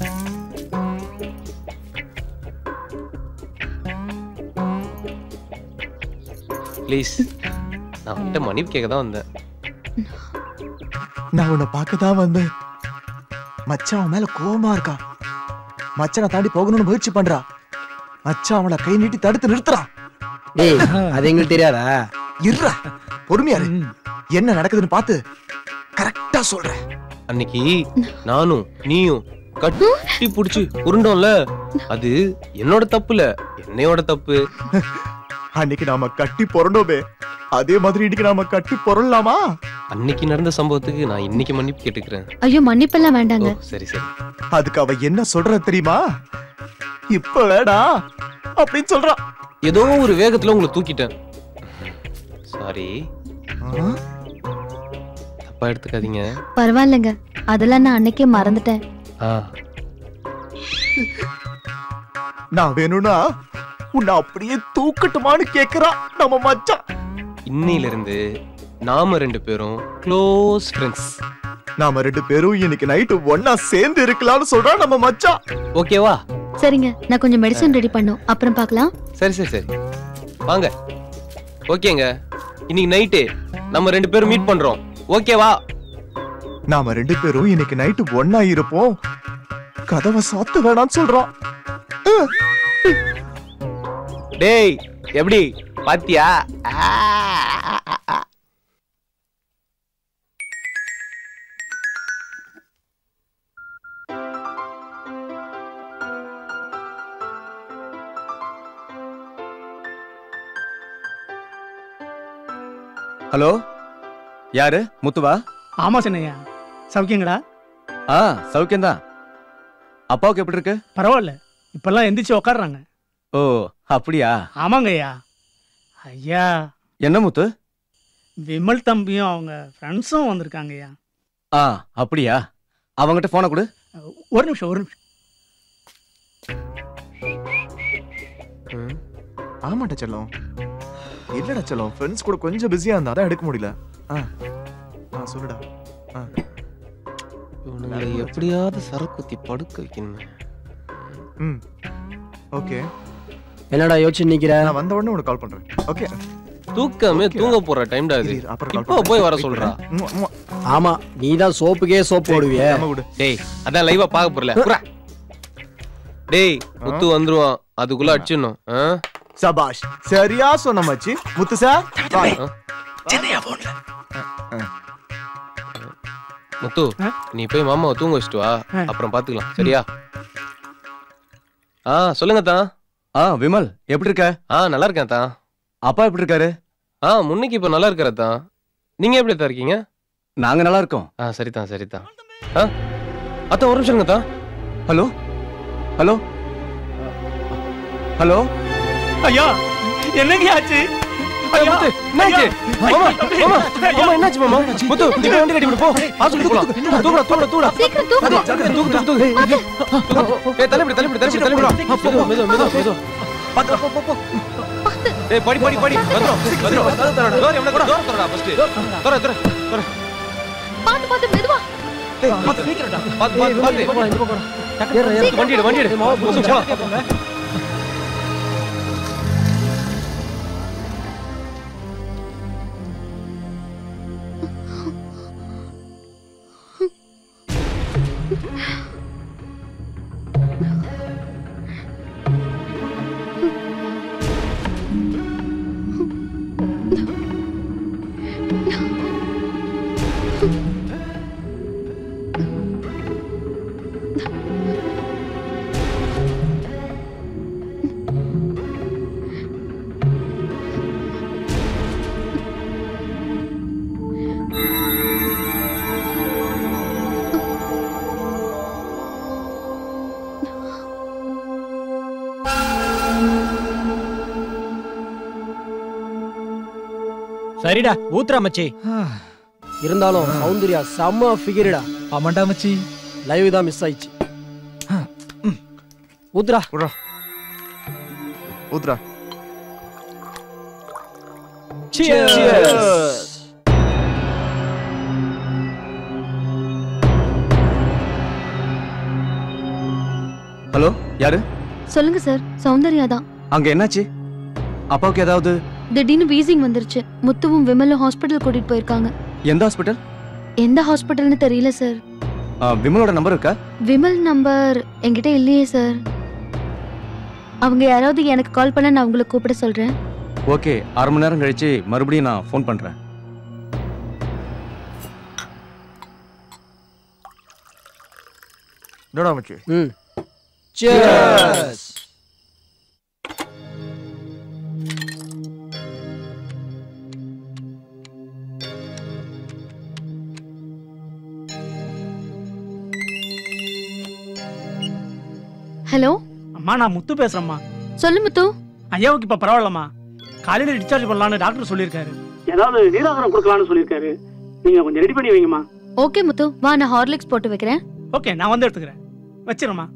ப்ளீஸ், நான் உன்கிட்ட மன்னிப்பு கேட்க தான் வந்தேன். நான் உன்னை பார்க்க தான் வந்தேன். மச்சான் அவன் மேல கோவமா இருக்கா. மச்சானை தாண்டி போகணும்னு முயற்சி பண்றா. மச்சான் அவளை கை நீட்டி தடுத்து நிறுத்துறான். டேய், அது எங்களுக்கு தெரியாதா? இருடா, பொறுமையா இரு. என்ன நடக்குதுன்னு பார்த்து கரெக்டா சொல்றேன். அன்னைக்கு நானும் நீயும் கட்டி புடிச்சு உருண்டோம்ல, அது என்னோட தப்புல, என்னையோட தப்பு. அன்னைக்கு நாம கட்டி பொறண்டோமே அதே மாதிரி இன்னைக்கு நாம கட்டி பொறலாமா? அன்னைக்கு நடந்த சம்பவத்துக்கு நான் இன்னைக்கு மன்னிப்பு கேட்டுக்கிறேன். ஐயோ மன்னிப்பெல்லாம் வேண்டாங்க. சரி சரி. அதுக்கு அவ என்ன சொல்ற தெரியுமா? இப்ப வேடா அப்படின்னு சொல்றா. ஏதோ ஒரு வேகத்துல உங்களை தூக்கிட்டேன். சாரி. தப்பா எடுத்துக்காதீங்க. பரவாயில்லைங்க, அதெல்லாம் நான் அன்னைக்கே மறந்துட்டேன். நான் வேணும்னா உன்னை அப்படியே தூக்கட்டுமான்னு கேக்குறா நம்ம மச்சான். இன்னையில இருந்து நாம 2 பேரும் க்ளோஸ் ஃப்ரெண்ட்ஸ். நாம 2 பேரும் இன்னைக்கு நைட்டு ஒண்ணா சேர்ந்து இருக்கலாம்னு சொல்றா நம்ம மச்சான். ஓகேவா? சரிங்க, நான் கொஞ்சம் மெடிசன் ரெடி பண்ணும், அப்புறம் பார்க்கலாம். சரி சரி சரி, வாங்க. ஓகேங்க, இன்னைக்கு நைட்டு நம்ம 2 பேரும் மீட் பண்றோம். ஓகேவா? நாம 2 பேரும் இன்னைக்கு நைட்டு ஒண்ணா இருப்போம். கதவை சாத்த வேணாம்னு சொல்றோம். டேய் எப்படி பாத்தியா? ஹலோ, யாரு? முத்துவா? ஆமா சின்னையா, சௌக்கியங்களா? சௌக்கியம்தான். அப்பாவுக்கு எப்படி இருக்கு? பரவாயில்ல, இப்பெல்லாம் எந்திரிச்சு உட்காடுறாங்க. ஓ அப்படியா? ஆமாங்க ஐயா. ஐயா என்ன முத்து? விமல் தம்பியும் அவங்க ஃப்ரெண்ட்ஸும் வந்திருக்காங்க ஐயா. அப்படியா? அவங்ககிட்ட போனை கொடு. ஒரு நிமிஷம் ஒரு நிமிஷம். ஆமாட்ட செல்லம். இல்லடா செல்லம், ஃப்ரெண்ட்ஸ் கூட கொஞ்சம் பிஸியா இருந்தா தான் எடுக்க முடியல. சொல்லுடா. இவனுங்களை எப்படியாவது சரக்குத்தி படுக்க வைக்கணுமே. ஓகே. என்னடா யோசிச்சு நிக்கிற? நான் வந்த உடனே உனக்கு கால் பண்றேன். ஓகே. தூக்கமே தூங்க போற டைம்டா இது. இப்போ போய் வர சொல்றா. ஆமா, நீதான் சோப்புக்கே சோப்பு போடுவியே. டேய், அதான் லைவா பாக்க போறல. டேய், முத்து வந்துருவான், அதுக்குள்ள அடிச்சிடணும். சபாஷ், சரியா சொன்ன மச்சி. முத்து சார் பாய். சென்னையா போன்ல. முத்து, நீ போய் மாமாவை தூங்க வச்சிட்டு வா, அப்புறம் பாத்துக்கலாம். சரியா? சொல்லுங்க தான். விமல் எப்படி இருக்க? நல்லா இருக்கேன் தான். அப்பா எப்படி இருக்காரு? முன்னைக்கு இப்ப நல்லா இருக்கிற தான். நீங்க எப்படி தான் இருக்கீங்க? நாங்க நல்லா இருக்கோம். சரிதான் சரிதான். அதான் ஒரு நிமிஷம் தான். Hello hello hello. ஐயா என்னங்க ஆச்சு? என்னாச்சு மாமா? முத்து, நீ வண்டி கட்டி போ. ஹாஸ்பிடல் போலாம். தூக்குடா தூக்குடா தூக்குடா. சீக்கிரம் தூக்கு. தூக்கு. ஏய் தள்ளி மெது. பாத்து போ. ஏய் படி. வந்துரும். டோர் எவ்வளவு தரடா ஃபர்ஸ்ட். தர. பாத்து மெதுவா. ஏய் பாத்து சீக்கிரம்டா. பாத்து. வண்டி எடு. போ. சரிடா, ஊத்ரா மச்சி. இருந்தாலும் சௌந்தர்யா செம்ம ஃபிகர்டா. ஆமாண்டா மச்சி, லைவ் தான் மிஸ் ஆயிடுச்சு. ஊத்ரா. Cheers. ஹலோ, யாரு? சொல்லுங்க சார், சௌந்தர்யா தான். அங்க என்னாச்சு? அப்பாவுக்கு ஏதாவது? திடீர்னு வீசிங் வந்துருச்சு. முத்துவும் விமலும் ஹாஸ்பிட்டல் கூட்டிட்டு போயிருக்காங்க. எந்த ஹாஸ்பிட்டல்? எந்த ஹாஸ்பிட்டல்னு தெரியல சார். விமலோட நம்பர் இருக்கா? விமல் நம்பர் என்கிட்ட இல்லையே சார். அவங்க யாராவது எனக்கு கால் பண்ண நான் உங்களுக்கு கூப்பிட சொல்றேன். ஓகே, அரை மணி நேரம் கழிச்சு மறுபடியும் நான் ஃபோன் பண்றேன். என்னடா மச்சி? Cheers. ஹலோ அம்மா நான் முத்து பேசுறேம்மா. சொல்லு முத்து. ஐயாவுக்கு இப்ப பரவாயில்லம்மா. காலையில டிஸ்சார்ஜ் பண்ணலாம்னு டாக்டர் சொல்லியிருக்காரு. ஏதாவது நீராகாரம் கொடுக்கலாம்னு சொல்லியிருக்காரு. நீங்க கொஞ்சம் ரெடி பண்ணி வைங்கம்மா. ஓகே முத்து, வா நான் ஹார்லிக்ஸ் போட்டு வைக்கிறேன். ஓகே, நான் வந்து எடுத்துக்கிறேன். வச்சிரம்மா.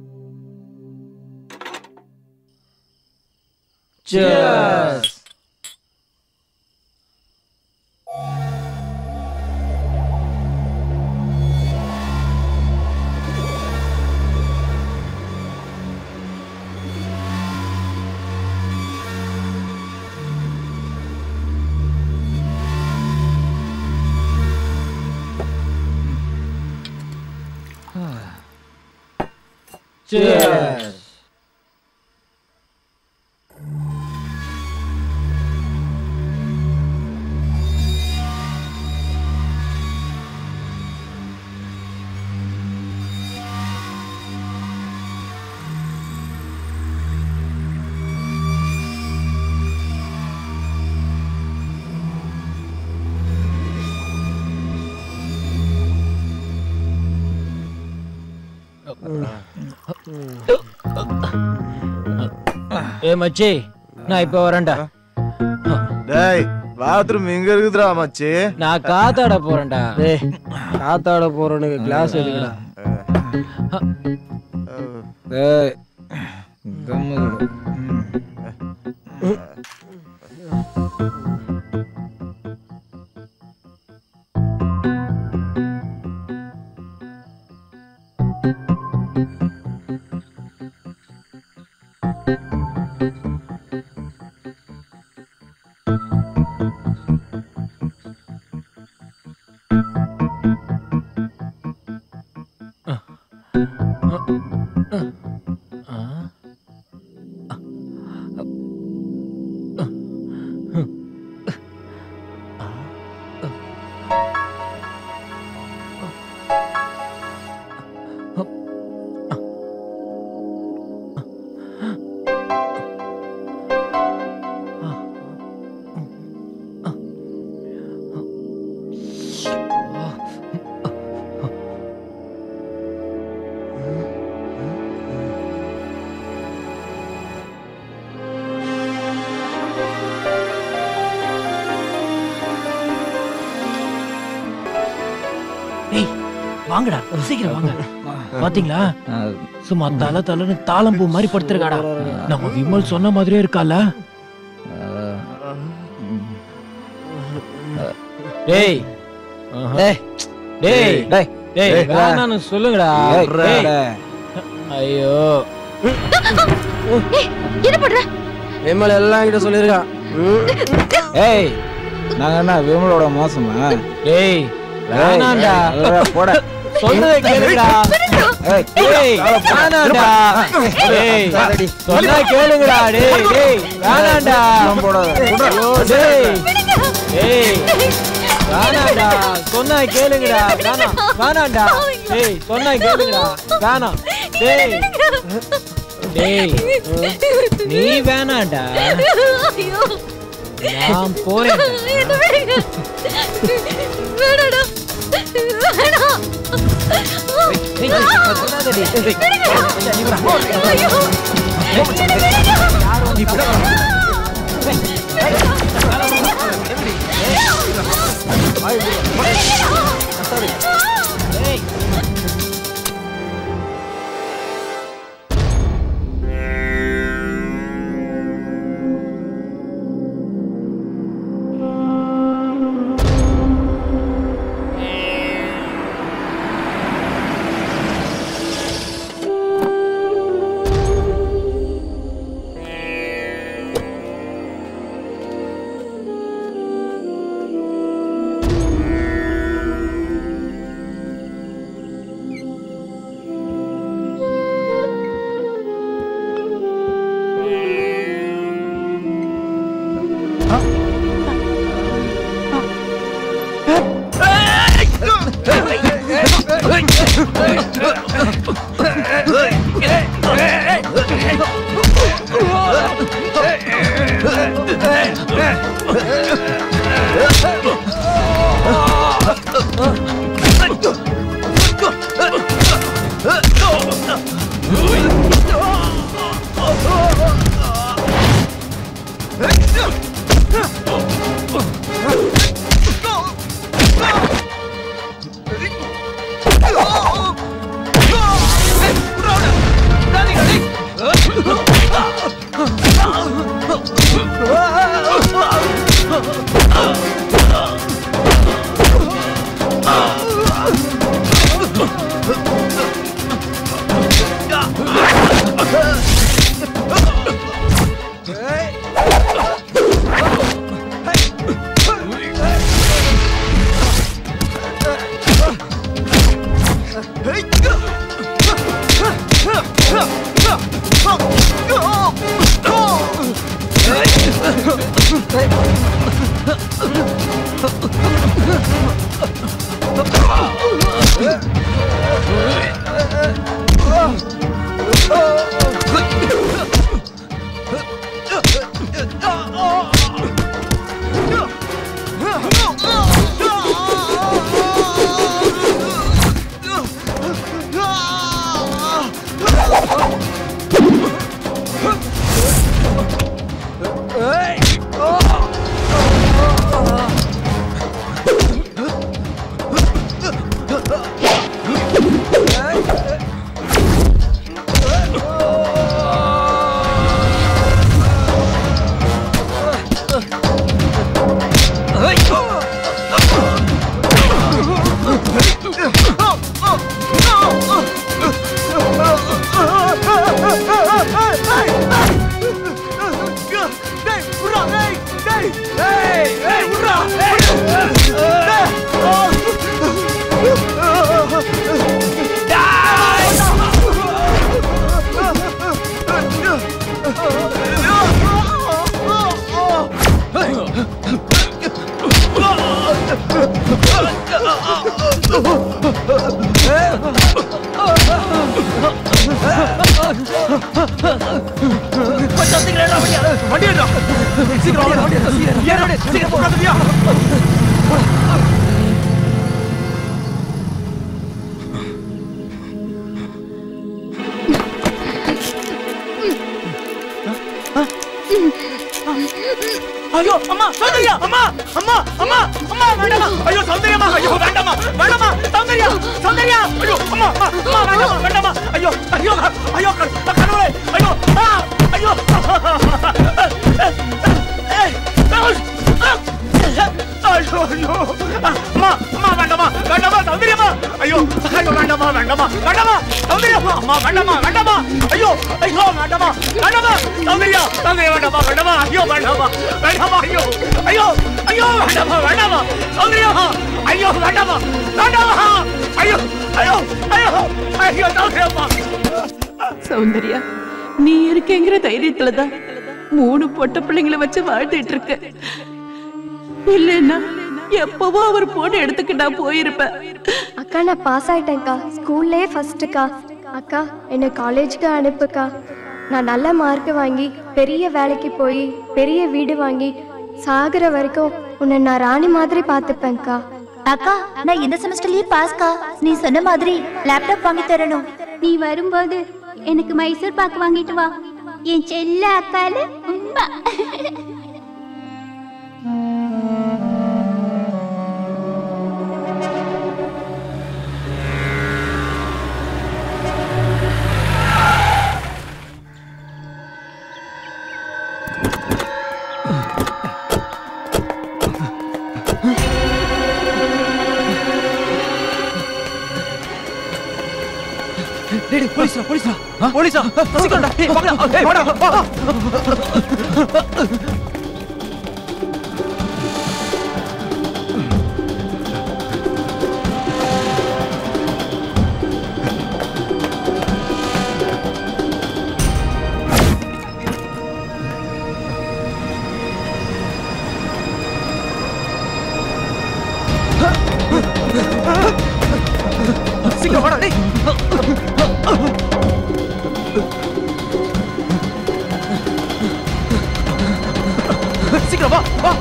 Cheers. Cheers. ஏ மச்சி, நான் இப்ப வரேன்டா. டேய், பாத்ரூம் எங்க இருக்குதுடா மச்சி? நான் காத்தாட போறேன்டா. டேய், காத்தாட போறனுக்கு கிளாஸ் எடுக்கடா. டேய், கம்மு. வாங்கடா, சீக்கிரம் வாங்க. பாத்தீங்களா, சும்மா தலை தலைன்னு தாளம்பூ மாதிரி படுத்துருக்காடா. நம்ம விமல் சொன்ன மாதிரியே இருக்கால. டேய் டேய் டேய் டேய் வேணான்னு சொல்லுங்கடா. ஐயோ, என்ன பண்ற? விமல் எல்லாம் கிட்ட சொல்லிருக்கான். ஏய், நாங்க என்ன விமலோட மோசமா? டேய் வேணாண்டா, போட சொல்றதை கேளுங்கடா. ஏய் வேணாண்டா, டேய் சொன்னா கேளுங்கடா. டேய் டேய் வேணாண்டா, டேய் டேய் வேணாண்டா, சொன்னா கேளுங்கடா. வேணாண்டா, டேய் சொன்னா கேளுங்கடா. வேணாம் டேய் டேய், நீ வேணாண்டா, நான் போறேன். Oh! ஐயோ அம்மா சௌந்தர்யா அம்மா அம்மா அம்மா அம்மா வேண்டாமா ஐயோ சௌந்தர்யாமா ஐயோ வேண்டாமா வேண்டாமா சௌந்தர்யா சௌந்தர்யா ஐயோ அம்மா அம்மா வேண்டாமா வேண்டாமா ஐயோ ஐயோ ஐயோ கடவுளே ஐயோ ஐயோ ஐயோ ஐயோ அம்மா அம்மா வேண்டாமா வேண்டாமா சௌந்தர்யாமா ஐயோ ஐயோ வேண்டாமா வேண்டாமா வேண்டாமா சௌந்தர்யாமா அம்மா வேண்டாமா வேண்டாமா ஐயோ ஐயோ வேண்டாமா வேண்டாமா சௌந்தர்யா சௌந்தர்யா வேண்டாமா வேண்டாமா ஐயோ வேண்டாமா வேண்டாமா ஐயோ ஐயோ ஐயோ வேண்டாமா வேண்டாமா சௌந்தர்யாமா ஐயோ வேண்டாமா வேண்டாமா ஐயோ ஐயோ ஐயோ ஐயோ சௌந்தர்யாமா சௌந்தர்யா நீ இருக்கேங்கிற தைரியத்துலதான் 3 பொட்ட பிள்ளைங்களை வச்சு வாழ்ந்துட்டு இருக்க. இல்லன்னா எப்பவோ அவர் போன எடுத்துக்கு நான் போயிருப்பேன். அக்கா நான் பாஸ் ஆயிட்டேன்க்கா. ஸ்கூல்லே ஃபர்ஸ்ட்டுக்கா. அக்கா என்னை காலேஜுக்கு அனுப்புக்கா. நான் நல்ல மார்க் வாங்கி பெரிய வேலைக்கு போய் பெரிய வீடு வாங்கி சாகுற வரைக்கும் உன்னை நான் ராணி மாதிரி பார்த்துப்பேன்க்கா. அக்கா நான் இந்த செமஸ்டர்லயே பாஸ்கா. நீ சொன்ன மாதிரி லேப்டாப் வாங்கி தரணும். நீ வரும்போது எனக்கு மைசூர் பாக்கு வாங்கிட்டு வா. என் செல்ல அக்கால உண்மை. டேய் போலீஸ்ரா போலீஸ்ரா போலீஸ்ரா சீக்கிரம்டா ஏய் வாடா ஏய் வாடா வா சீக்கிரம் வாடா டேய் சீக்கிரம் வா வா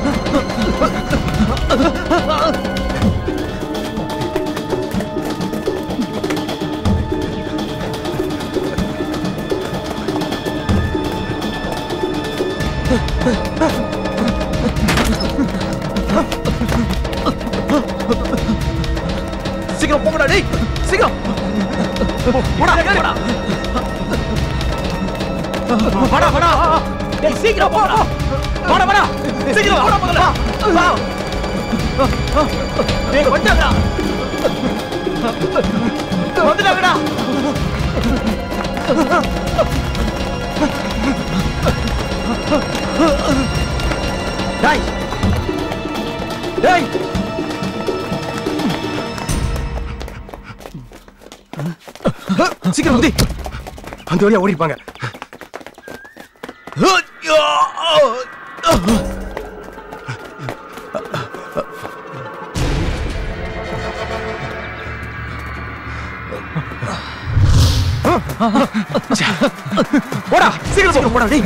சீக்கிரம் போங்கடா டேய் சீக்கிரம் போடா போடா வாடா வாடா டேய் சீக்கிரம் போடா வாடா வாடா சீக்கிரம் வாடா மகளே வா டேய் வந்துடா வந்துடா டேய் டேய் சீக்கிரம் வந்து அந்த வழியா ஓடிப்பாங்க. போடா சீக்கிரம் போடா டேய்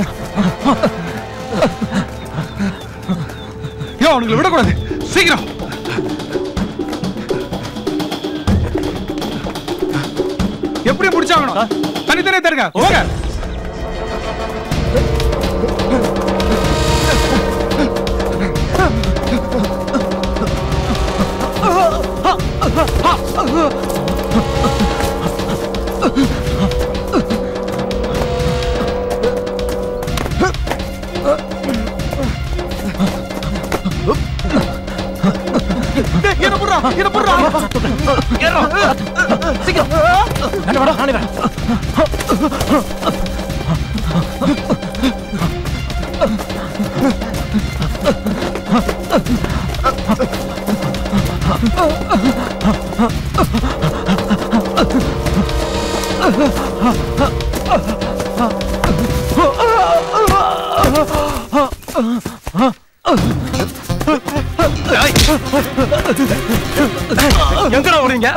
அவனுங்களை விடக்கூடாது சீக்கிரம் எப்படி முடிச்சாகணும் தனித்தனியே தருங்க போங்க எங்கடா ஓடுறீங்க?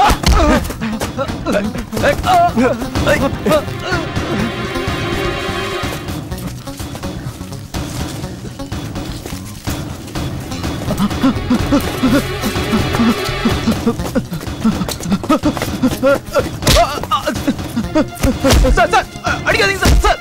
சார் சார் அடிக்காதீங்க சார் சார்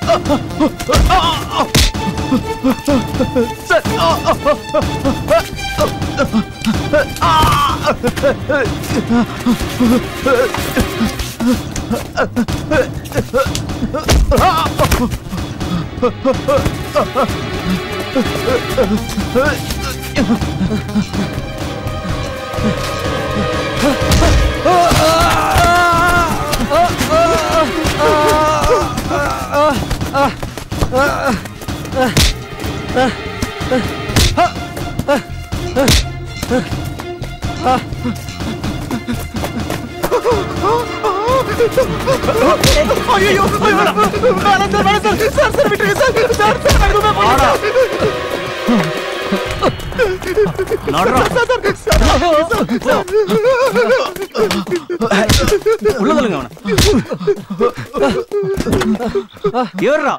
ஐயோ வேணாம் சார் சார் விட்டுருங்க சார் சார் சார் எதுவுமே உள்ளதல்லுங்க அவனை ஏறா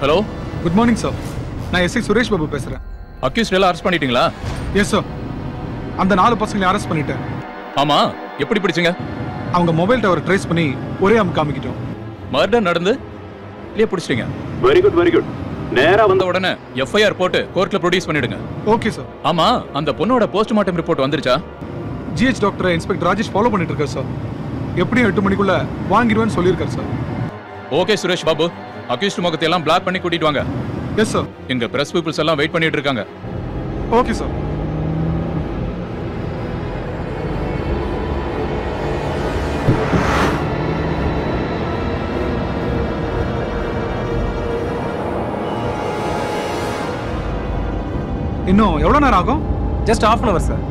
ஹலோ குட் மார்னிங் சார். நான் எஸ்ஐ சுரேஷ் பாபு பேசுறேன். அக்யூஸ்ட் எல்லாம் அரெஸ்ட் பண்ணிட்டீங்களா? Yes sir. அந்த 4 பசங்களை அரெஸ்ட் பண்ணிட்டேன். ஆமா, எப்படி பிடிச்சீங்க? அவங்க மொபைல் டவர் ட்ரேஸ் பண்ணி ஒரே காமிக்கிட்டோம். மர்டர் நடந்து இல்லையே பிடிச்சிட்டீங்க. Very good very good. நேரா வந்த உடனே எஃப்ஐஆர் போட்டு கோர்ட்ல ப்ரொடியூஸ் பண்ணிடுங்க. Okay sir. ஆமா, அந்த பொண்ணோட போஸ்ட்மார்ட்டம் ரிப்போர்ட் வந்துருச்சா? GH doctor inspector Rajesh follow பண்ணிட்டு இருக்காரு சார். எப்படியும் 8 மணிக்குள்ள வாங்கிடுவேன்னு சொல்லியிருக்காரு sir. Okay Suresh Babu, accused முகத்தை எல்லாம் பிளாக் பண்ணி கூட்டிட்டு வாங்க. Yes sir. எங்க பிரஸ் பீப்புள்ஸ் எல்லாம் வெயிட் பண்ணிட்டு இருக்காங்க. Okay sir. இன்னும் எவ்வளவு நேரம் ஆகும்? Just half an hour sir.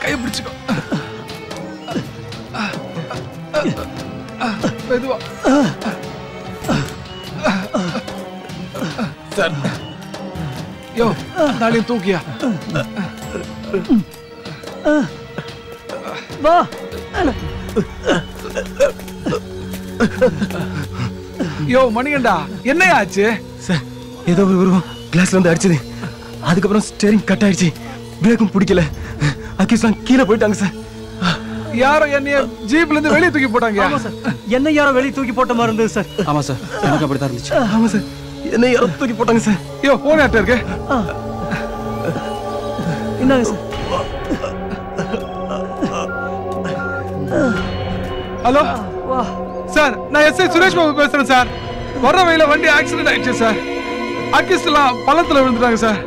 கை பிடிச்சுக்கோ. மெதுவா சார். யோ நாளையும் தூக்கியா வா. யோ மணிகண்டா, என்னையா ஆச்சு? சார், ஏதோ ஒரு உருவம் கிளாஸ்ல வந்து அடிச்சது. அதுக்கப்புறம் ஸ்டேரிங் கட் ஆயிடுச்சு, பிரேக்கும் பிடிக்கல. அகிஸ்தான் கீழே போயிட்டாங்க சார். யாரோ என்னைய ஜீப்ல இருந்து வெளியே தூக்கி போட்டாங்க. ஆமா சார், என்ன யாரோ வெளியே தூக்கி போட்ட மாதிரி இருந்தது சார். ஆமா சார், எனக்கு அப்படிதான் இருந்துச்சு. ஆமா சார், என்ன யாரோ தூக்கி போட்டாங்க சார். ஐயோ போன் யார்ட்ட இருக்கு? என்னங்க சார்? ஹலோ சார், நான் எஸ்ஐ சுரேஷ் பாபு பேசுறேன் சார். வர வழியில வண்டி ஆக்சிடென்ட் ஆயிடுச்சு சார். அக்கிஸ்லாம் பள்ளத்துல விழுந்துட்டாங்க சார்.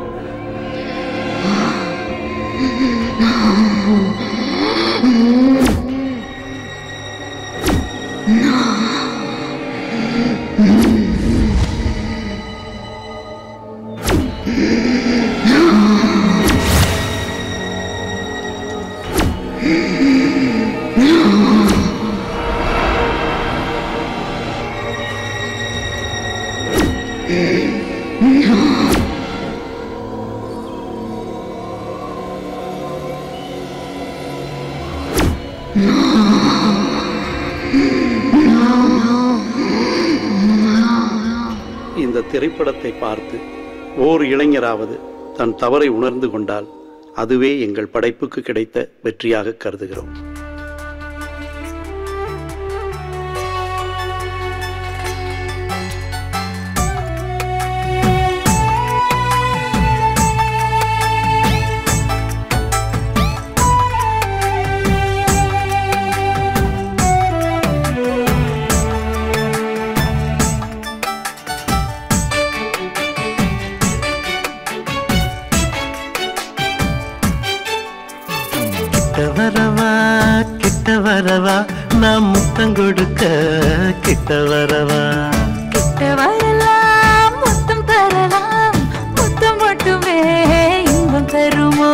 இந்த திரைப்படத்தை பார்த்து ஓர் இளைஞராவது தன் தவறை உணர்ந்து கொண்டால் அதுவே எங்கள் படைப்புக்கு கிடைத்த வெற்றியாக கருதுகிறோம். கிட்ட வரவா நான் முத்தம் கொடுக்க, கிட்ட வரவா கிட்ட வரலாம், முத்தம் தரலாம், முத்தம் மட்டுமே இன்பம் தருமோ.